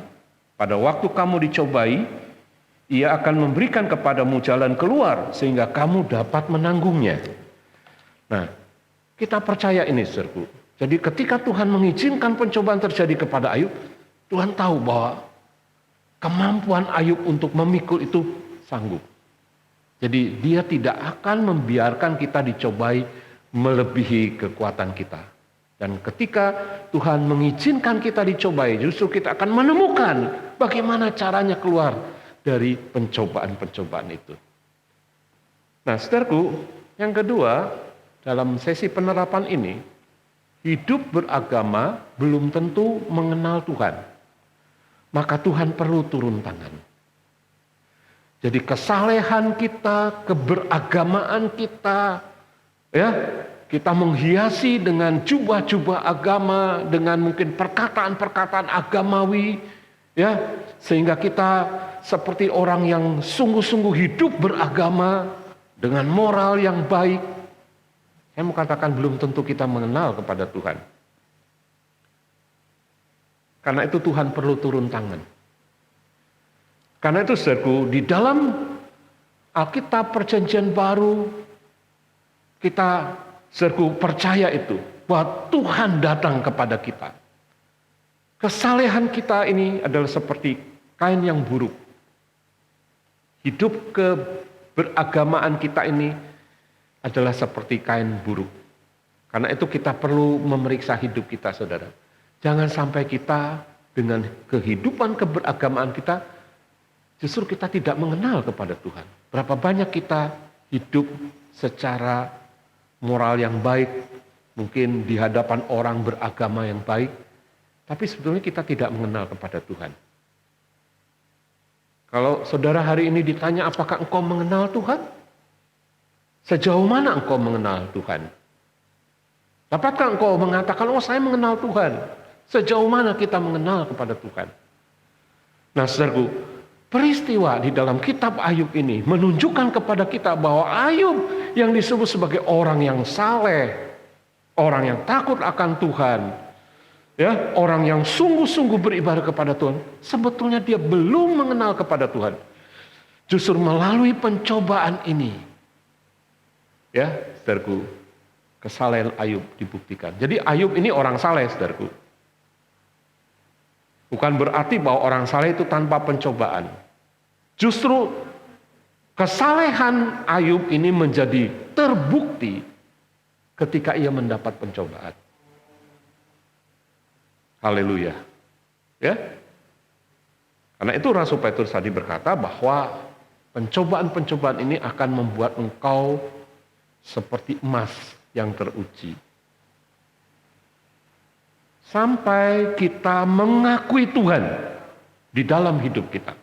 [SPEAKER 2] Pada waktu kamu dicobai, Ia akan memberikan kepadamu jalan keluar sehingga kamu dapat menanggungnya. Nah, kita percaya ini, saudaraku. Jadi ketika Tuhan mengizinkan pencobaan terjadi kepada Ayub, Tuhan tahu bahwa kemampuan Ayub untuk memikul itu sanggup. Jadi dia tidak akan membiarkan kita dicobai melebihi kekuatan kita. Dan ketika Tuhan mengizinkan kita dicobai, justru kita akan menemukan bagaimana caranya keluar dari pencobaan-pencobaan itu. Nah, saudaraku, yang kedua, dalam sesi penerapan ini, hidup beragama belum tentu mengenal Tuhan. Maka Tuhan perlu turun tangan. Jadi kesalehan kita, keberagamaan kita, ya, kita menghiasi dengan jubah-jubah agama, dengan mungkin perkataan-perkataan agamawi, ya, sehingga kita seperti orang yang sungguh-sungguh hidup beragama dengan moral yang baik. Saya mau katakan belum tentu kita mengenal kepada Tuhan. Karena itu Tuhan perlu turun tangan. Karena itu saudaraku, di dalam Alkitab Perjanjian Baru, kita saudaraku percaya itu, bahwa Tuhan datang kepada kita. Kesalehan kita ini adalah seperti kain yang buruk. Hidup keberagamaan kita ini adalah seperti kain buruk. Karena itu kita perlu memeriksa hidup kita, saudara. Jangan sampai kita dengan kehidupan keberagamaan kita, justru kita tidak mengenal kepada Tuhan. Berapa banyak kita hidup secara moral yang baik, mungkin di hadapan orang beragama yang baik, tapi sebetulnya kita tidak mengenal kepada Tuhan. Kalau saudara hari ini ditanya apakah engkau mengenal Tuhan? Sejauh mana engkau mengenal Tuhan? Dapatkah engkau mengatakan, oh saya mengenal Tuhan? Sejauh mana kita mengenal kepada Tuhan? Nah saudaraku, peristiwa di dalam kitab Ayub ini menunjukkan kepada kita bahwa Ayub yang disebut sebagai orang yang saleh, orang yang takut akan Tuhan, ya, orang yang sungguh-sungguh beribadah kepada Tuhan, sebetulnya dia belum mengenal kepada Tuhan. Justru melalui pencobaan ini, ya, saudaraku, kesalehan Ayub dibuktikan. Jadi Ayub ini orang saleh, saudaraku. Bukan berarti bahwa orang saleh itu tanpa pencobaan. Justru kesalehan Ayub ini menjadi terbukti ketika ia mendapat pencobaan. Haleluya. Ya. Karena itu Rasul Petrus tadi berkata bahwa pencobaan-pencobaan ini akan membuat engkau seperti emas yang teruji. Sampai kita mengakui Tuhan di dalam hidup kita.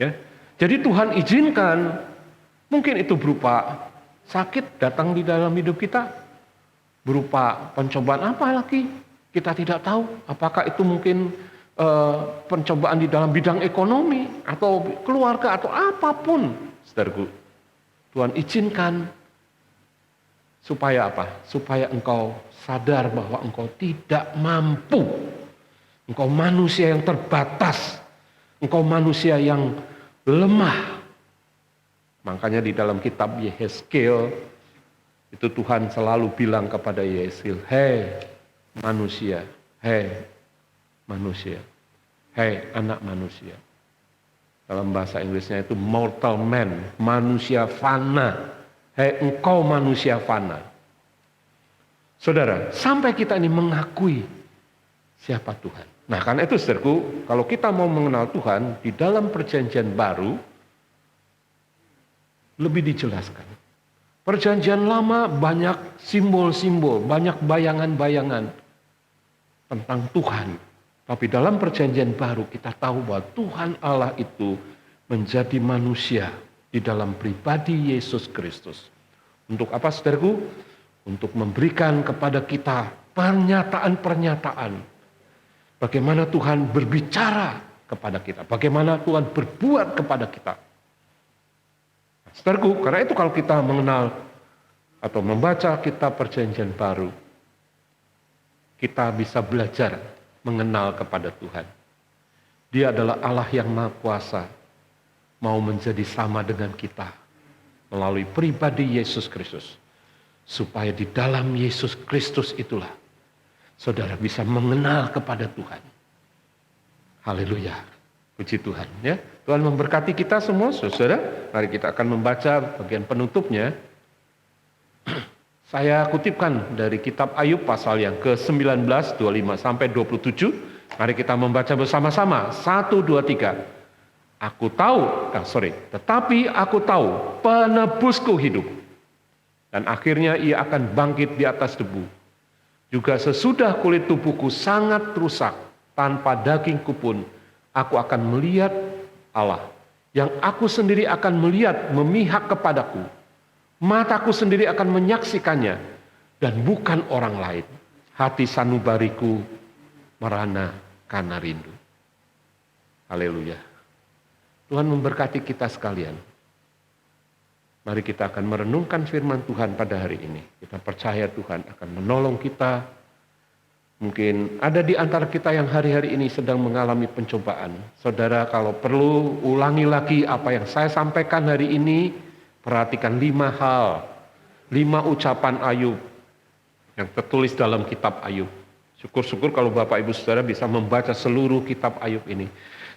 [SPEAKER 2] Ya. Jadi Tuhan izinkan, mungkin itu berupa sakit datang di dalam hidup kita, berupa pencobaan apa lagi, kita tidak tahu. Apakah itu mungkin pencobaan di dalam bidang ekonomi, atau keluarga, atau apapun, saudaraku. Tuhan izinkan, supaya apa? Supaya engkau sadar bahwa engkau tidak mampu. Engkau manusia yang terbatas. Engkau manusia yang lemah. Makanya di dalam kitab Yehezkiel, itu Tuhan selalu bilang kepada Yehezkiel, hei manusia, hei manusia, hei anak manusia. Dalam bahasa Inggrisnya itu mortal man, manusia fana. Hei engkau manusia fana. Saudara, sampai kita ini mengakui siapa Tuhan. Nah karena itu saudaraku, kalau kita mau mengenal Tuhan, di dalam perjanjian baru, lebih dijelaskan. Perjanjian lama banyak simbol-simbol, banyak bayangan-bayangan tentang Tuhan. Tapi dalam perjanjian baru kita tahu bahwa Tuhan Allah itu menjadi manusia di dalam pribadi Yesus Kristus. Untuk apa saudaraku? Untuk memberikan kepada kita pernyataan-pernyataan. Bagaimana Tuhan berbicara kepada kita. Bagaimana Tuhan berbuat kepada kita. Saudaraku, karena itu kalau kita mengenal atau membaca kitab perjanjian baru, kita bisa belajar mengenal kepada Tuhan. Dia adalah Allah yang Maha Kuasa, mau menjadi sama dengan kita melalui pribadi Yesus Kristus. Supaya di dalam Yesus Kristus itulah saudara bisa mengenal kepada Tuhan. Haleluya. Puji Tuhan ya. Tuhan memberkati kita semua saudara. Mari kita akan membaca bagian penutupnya. Saya kutipkan dari kitab Ayub pasal yang ke-19 25 sampai 27. Mari kita membaca bersama-sama. 1, 2, 3. Tetapi aku tahu penebusku hidup. Dan akhirnya ia akan bangkit di atas debu. Juga sesudah kulit tubuhku sangat rusak, tanpa dagingku pun, aku akan melihat Allah. Yang aku sendiri akan melihat memihak kepadaku. Mataku sendiri akan menyaksikannya, dan bukan orang lain. Hati sanubariku merana karena rindu. Haleluya. Tuhan memberkati kita sekalian. Mari kita akan merenungkan firman Tuhan pada hari ini. Kita percaya Tuhan akan menolong kita. Mungkin ada di antara kita yang hari-hari ini sedang mengalami pencobaan. Saudara, kalau perlu ulangi lagi apa yang saya sampaikan hari ini. Perhatikan 5 hal, 5 ucapan Ayub yang tertulis dalam kitab Ayub. Syukur-syukur kalau Bapak Ibu Saudara bisa membaca seluruh kitab Ayub ini.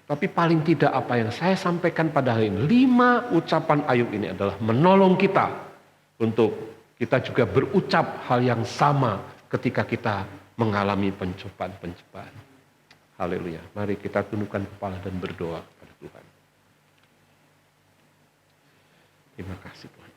[SPEAKER 2] Tapi paling tidak apa yang saya sampaikan pada hari ini, 5 ucapan Ayub ini adalah menolong kita untuk kita juga berucap hal yang sama ketika kita mengalami pencobaan-pencobaan. Haleluya. Mari kita tundukkan kepala dan berdoa kepada Tuhan. Terima kasih Tuhan.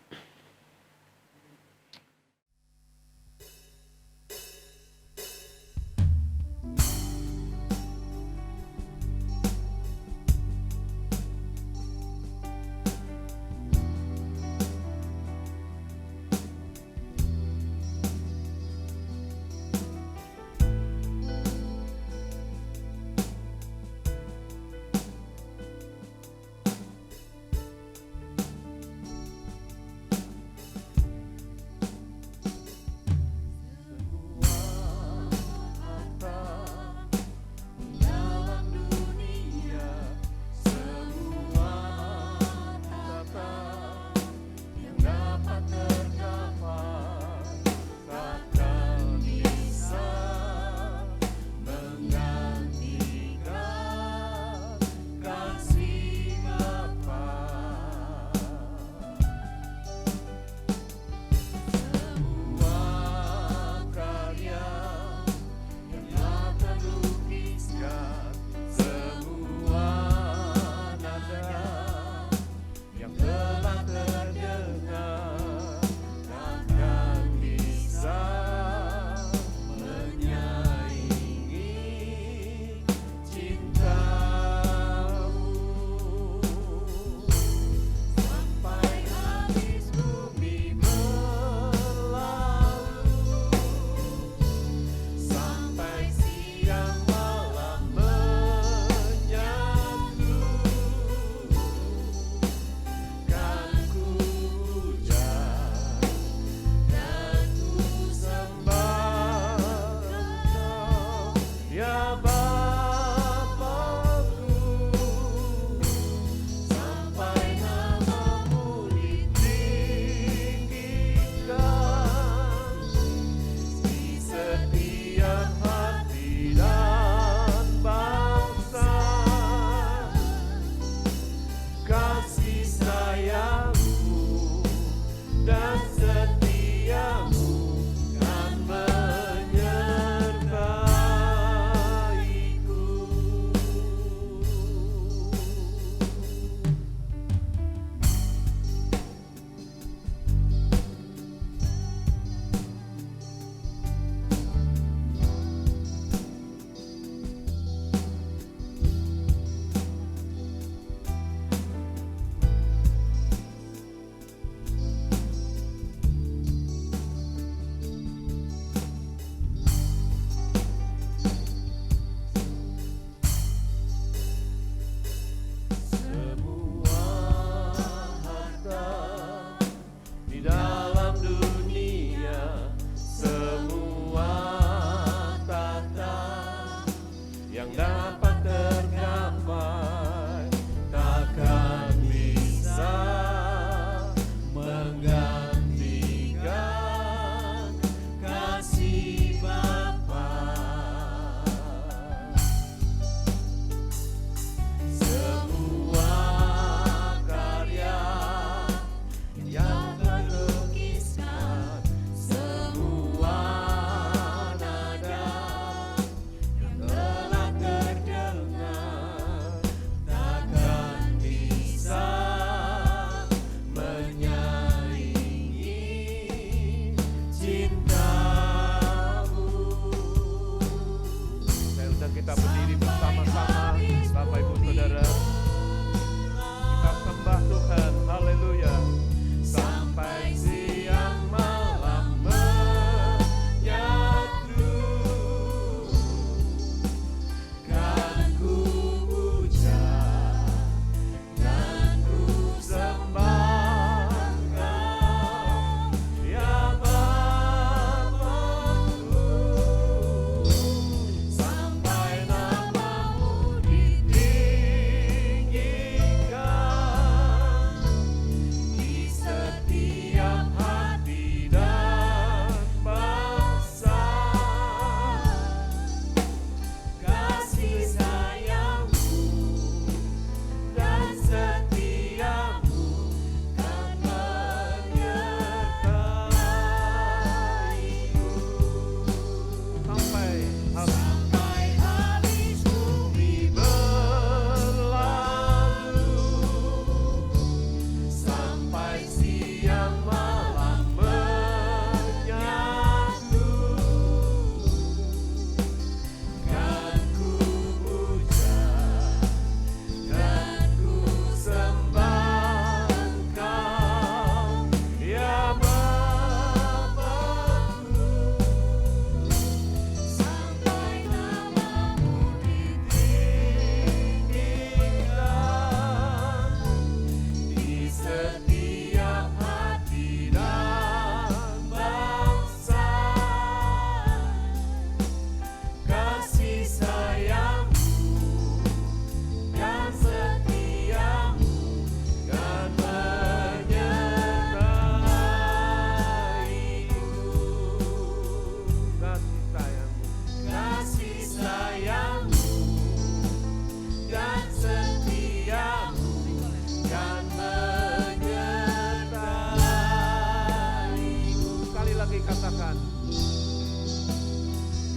[SPEAKER 2] katakan.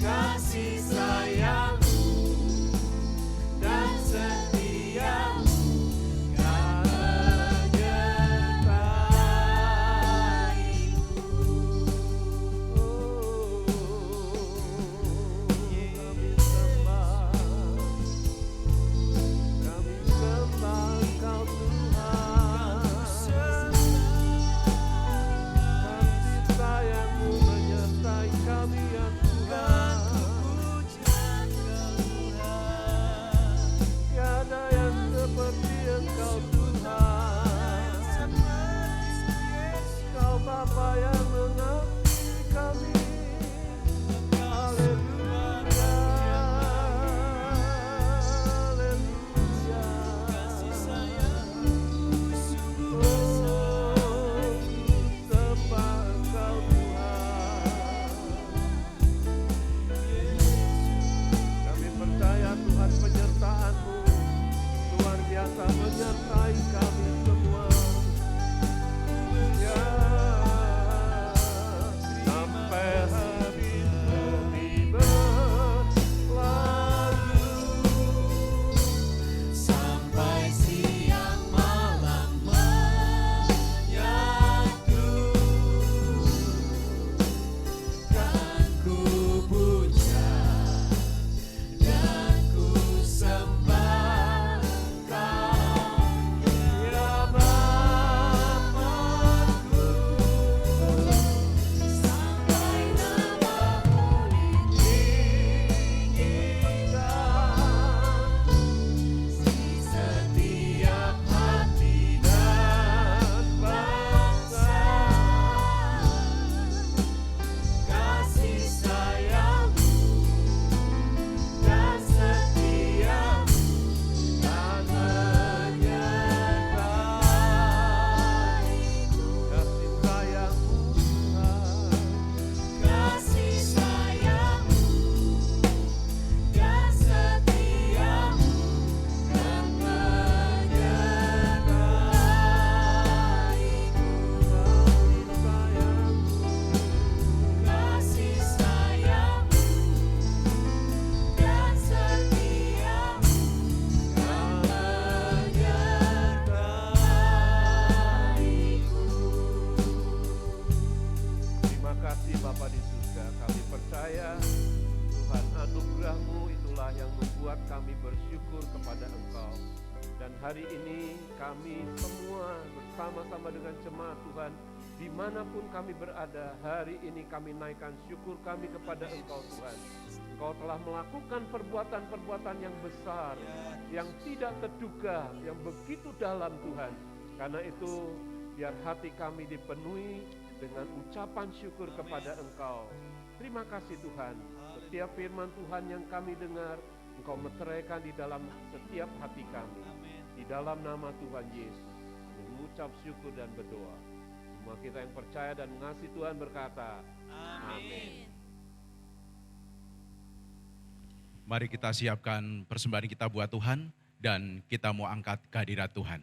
[SPEAKER 2] Kasih sayangmu dan setiamu kan menyertaiku. Kami sembah Engkau Tuhan. Kasih sayangmu menyertai kami ya Tuhan. Tiada yang seperti Engkau Tuhan. Engkau Bapa yang mengasihi kami. Haleluya, haleluya. Oh, sembah Engkau Tuhan. Kami percaya Tuhan penyertaan-Mu luar biasa menyertai kami semua. Ya, sampai habis kami berlalu, sampai siang malam menyatu, kan ku puja dan ku sembah Kau, ya Bapa-Ku, sampai nama-Mu ditinggikan di setiap hati dan bangsa. Kasih sayang-Mu dan setiamu kan menyertaiku. Kasih sayang-Mu Tuhan. Kasih sayang-Mu dan setiamu kan menyertaiku. Kasih sayang-Mu dan setiamu kan menyertaiku. Terima kasih Bapa di surga, kami percaya Tuhan anugerah-Mu itulah yang membuat kami bersyukur kepada Engkau. Dan hari ini kami semua bersama-sama dengan jemaat Tuhan, dimanapun kami berada, hari ini kami naikkan syukur kami kepada Engkau Tuhan. Engkau telah melakukan perbuatan-perbuatan yang besar, yang tidak terduga, yang begitu dalam Tuhan. Karena itu biar hati kami dipenuhi dengan ucapan syukur kepada Engkau. Terima kasih Tuhan, setiap firman Tuhan yang kami dengar, Engkau meteraikan di dalam setiap hati kami. Di dalam nama Tuhan Yesus, kami mengucap syukur dan berdoa. Semua kita yang percaya dan mengasihi Tuhan berkata, amin.
[SPEAKER 3] Mari kita siapkan persembahan kita buat Tuhan dan kita mau angkat kehadirat Tuhan.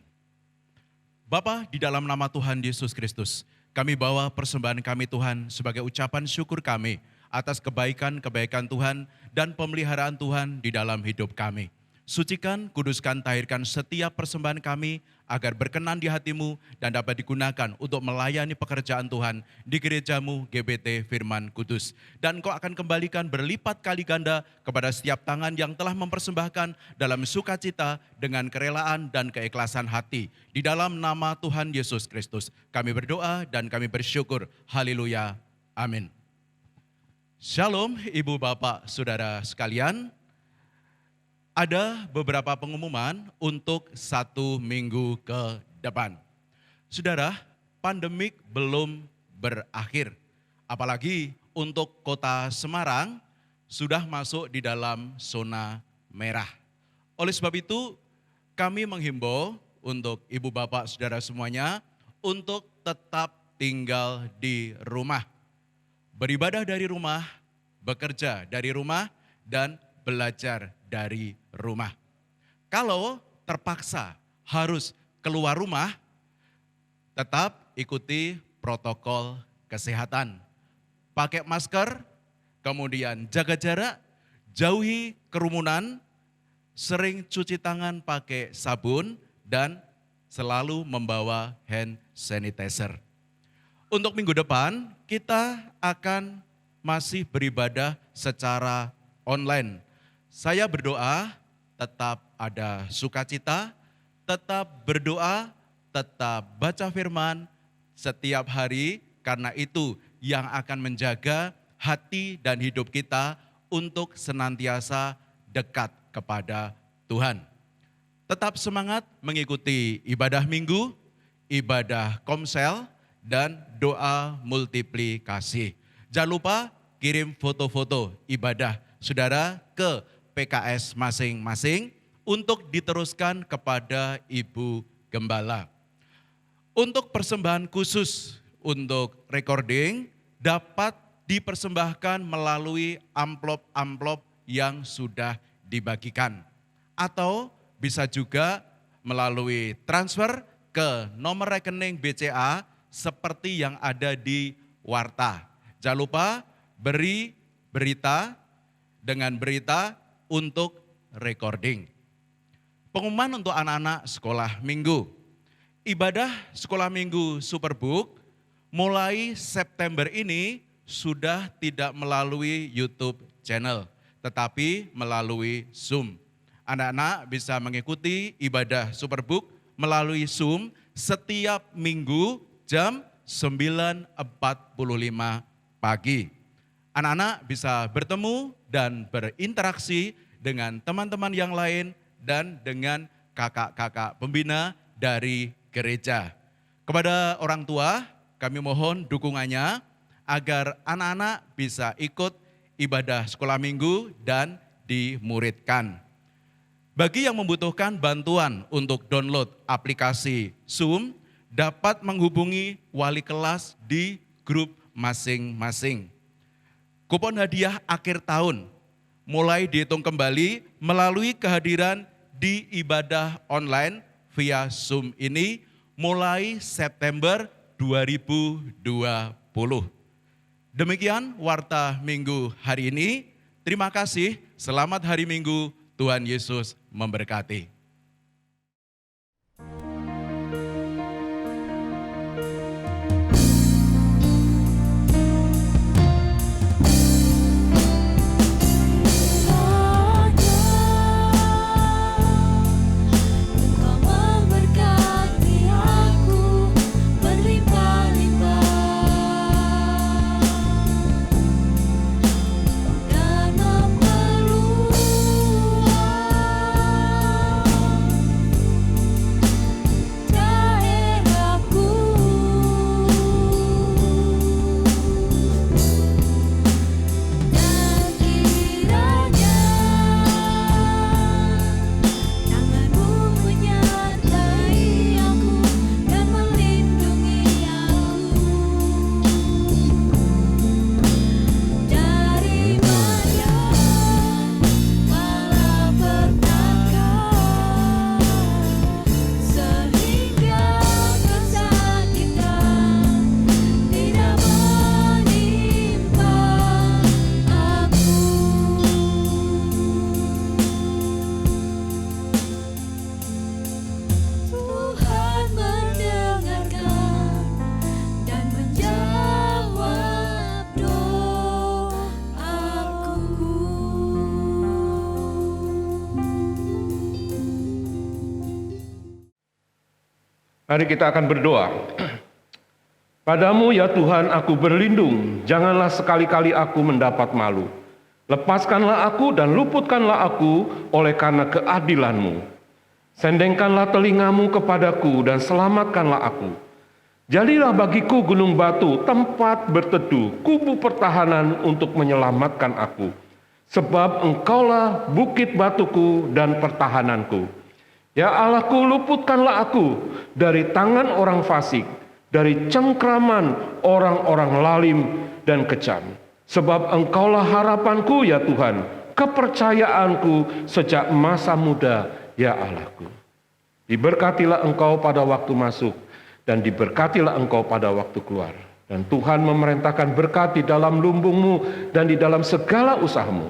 [SPEAKER 3] Bapa, di dalam nama Tuhan Yesus Kristus, kami bawa persembahan kami Tuhan sebagai ucapan syukur kami atas kebaikan-kebaikan Tuhan dan pemeliharaan Tuhan di dalam hidup kami. Sucikan, kuduskan, tahirkan setiap persembahan kami agar berkenan di hati-Mu dan dapat digunakan untuk melayani pekerjaan Tuhan di gereja-Mu GBT Firman Kudus. Dan Engkau akan kembalikan berlipat kali ganda kepada setiap tangan yang telah mempersembahkan dalam sukacita dengan kerelaan dan keikhlasan hati. Di dalam nama Tuhan Yesus Kristus kami berdoa dan kami bersyukur. Haleluya. Amin. Shalom Ibu Bapak Saudara sekalian. Ada beberapa pengumuman untuk 1 minggu ke depan. Saudara, pandemik belum berakhir. Apalagi untuk kota Semarang sudah masuk di dalam zona merah. Oleh sebab itu, kami menghimbau untuk ibu bapak saudara semuanya untuk tetap tinggal di rumah. Beribadah dari rumah, bekerja dari rumah, dan belajar dari rumah. Kalau terpaksa harus keluar rumah, tetap ikuti protokol kesehatan. pakai masker, kemudian jaga jarak, jauhi kerumunan, sering cuci tangan pakai sabun, dan selalu membawa hand sanitizer. Untuk minggu depan, kita akan masih beribadah secara online. Saya berdoa tetap ada sukacita, tetap berdoa, tetap baca firman setiap hari, karena itu yang akan menjaga hati dan hidup kita untuk senantiasa dekat kepada Tuhan. Tetap semangat mengikuti ibadah minggu, ibadah komsel, dan doa multiplikasi. Jangan lupa kirim foto-foto ibadah saudara ke PKS masing-masing untuk diteruskan kepada Ibu Gembala. Untuk persembahan khusus untuk recording dapat dipersembahkan melalui amplop-amplop yang sudah dibagikan. Atau bisa juga melalui transfer ke nomor rekening BCA seperti yang ada di warta. Jangan lupa beri berita dengan berita untuk recording. Pengumuman untuk anak-anak sekolah minggu. Ibadah sekolah minggu Superbook mulai September ini sudah tidak melalui YouTube channel, tetapi melalui Zoom. Anak-anak bisa mengikuti ibadah Superbook melalui Zoom setiap minggu jam 9.45 pagi. Anak-anak bisa bertemu dan berinteraksi dengan teman-teman yang lain dan dengan kakak-kakak pembina dari gereja. Kepada orang tua, kami mohon dukungannya agar anak-anak bisa ikut ibadah sekolah minggu dan dimuridkan. Bagi yang membutuhkan bantuan untuk download aplikasi Zoom, dapat menghubungi wali kelas di grup masing-masing. Kupon hadiah akhir tahun mulai dihitung kembali melalui kehadiran di ibadah online via Zoom ini mulai September 2020. Demikian warta minggu hari ini. Terima kasih, selamat hari Minggu, Tuhan Yesus memberkati.
[SPEAKER 2] Mari kita akan berdoa. Padamu ya Tuhan aku berlindung, janganlah sekali-kali aku mendapat malu. Lepaskanlah aku dan luputkanlah aku oleh karena keadilan-Mu. Sendengkanlah telingamu kepadaku dan selamatkanlah aku. Jadilah bagiku gunung batu, tempat berteduh, kubu pertahanan untuk menyelamatkan aku. Sebab Engkaulah bukit batuku dan pertahananku. Ya Allahku, luputkanlah aku dari tangan orang fasik, dari cengkraman orang-orang lalim dan kejam. Sebab Engkaulah harapanku ya Tuhan, kepercayaanku sejak masa muda ya Allahku. Diberkatilah Engkau pada waktu masuk dan diberkatilah Engkau pada waktu keluar. Dan Tuhan memerintahkan berkat di dalam lumbungmu dan di dalam segala usahamu.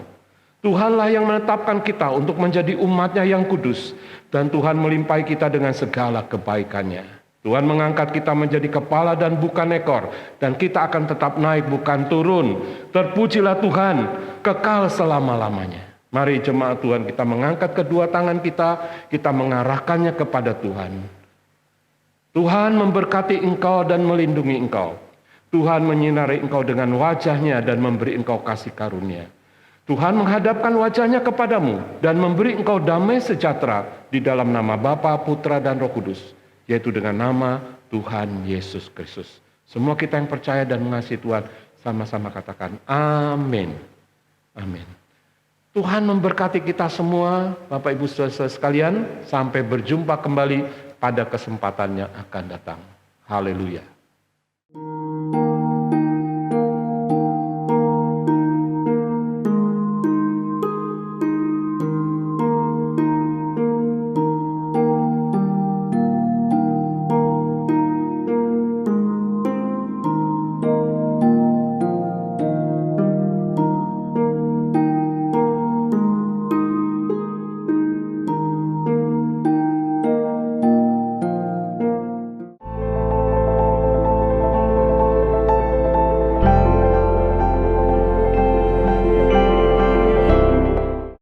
[SPEAKER 2] Tuhanlah yang menetapkan kita untuk menjadi umat-Nya yang kudus. Dan Tuhan melimpahi kita dengan segala kebaikannya. Tuhan mengangkat kita menjadi kepala dan bukan ekor. Dan kita akan tetap naik bukan turun. Terpujilah Tuhan kekal selama-lamanya. Mari jemaat Tuhan, kita mengangkat kedua tangan kita mengarahkannya kepada Tuhan. Tuhan memberkati engkau dan melindungi engkau. Tuhan menyinari engkau dengan wajah-Nya dan memberi engkau kasih karunia. Tuhan menghadapkan wajah-Nya kepadamu dan memberi engkau damai sejahtera di dalam nama Bapa, Putra, dan Roh Kudus, yaitu dengan nama Tuhan Yesus Kristus. Semua kita yang percaya dan mengasihi Tuhan, sama-sama katakan amin. Amin. Tuhan memberkati kita semua, Bapak Ibu Saudara sekalian, sampai berjumpa kembali pada kesempatan yang akan datang. Haleluya.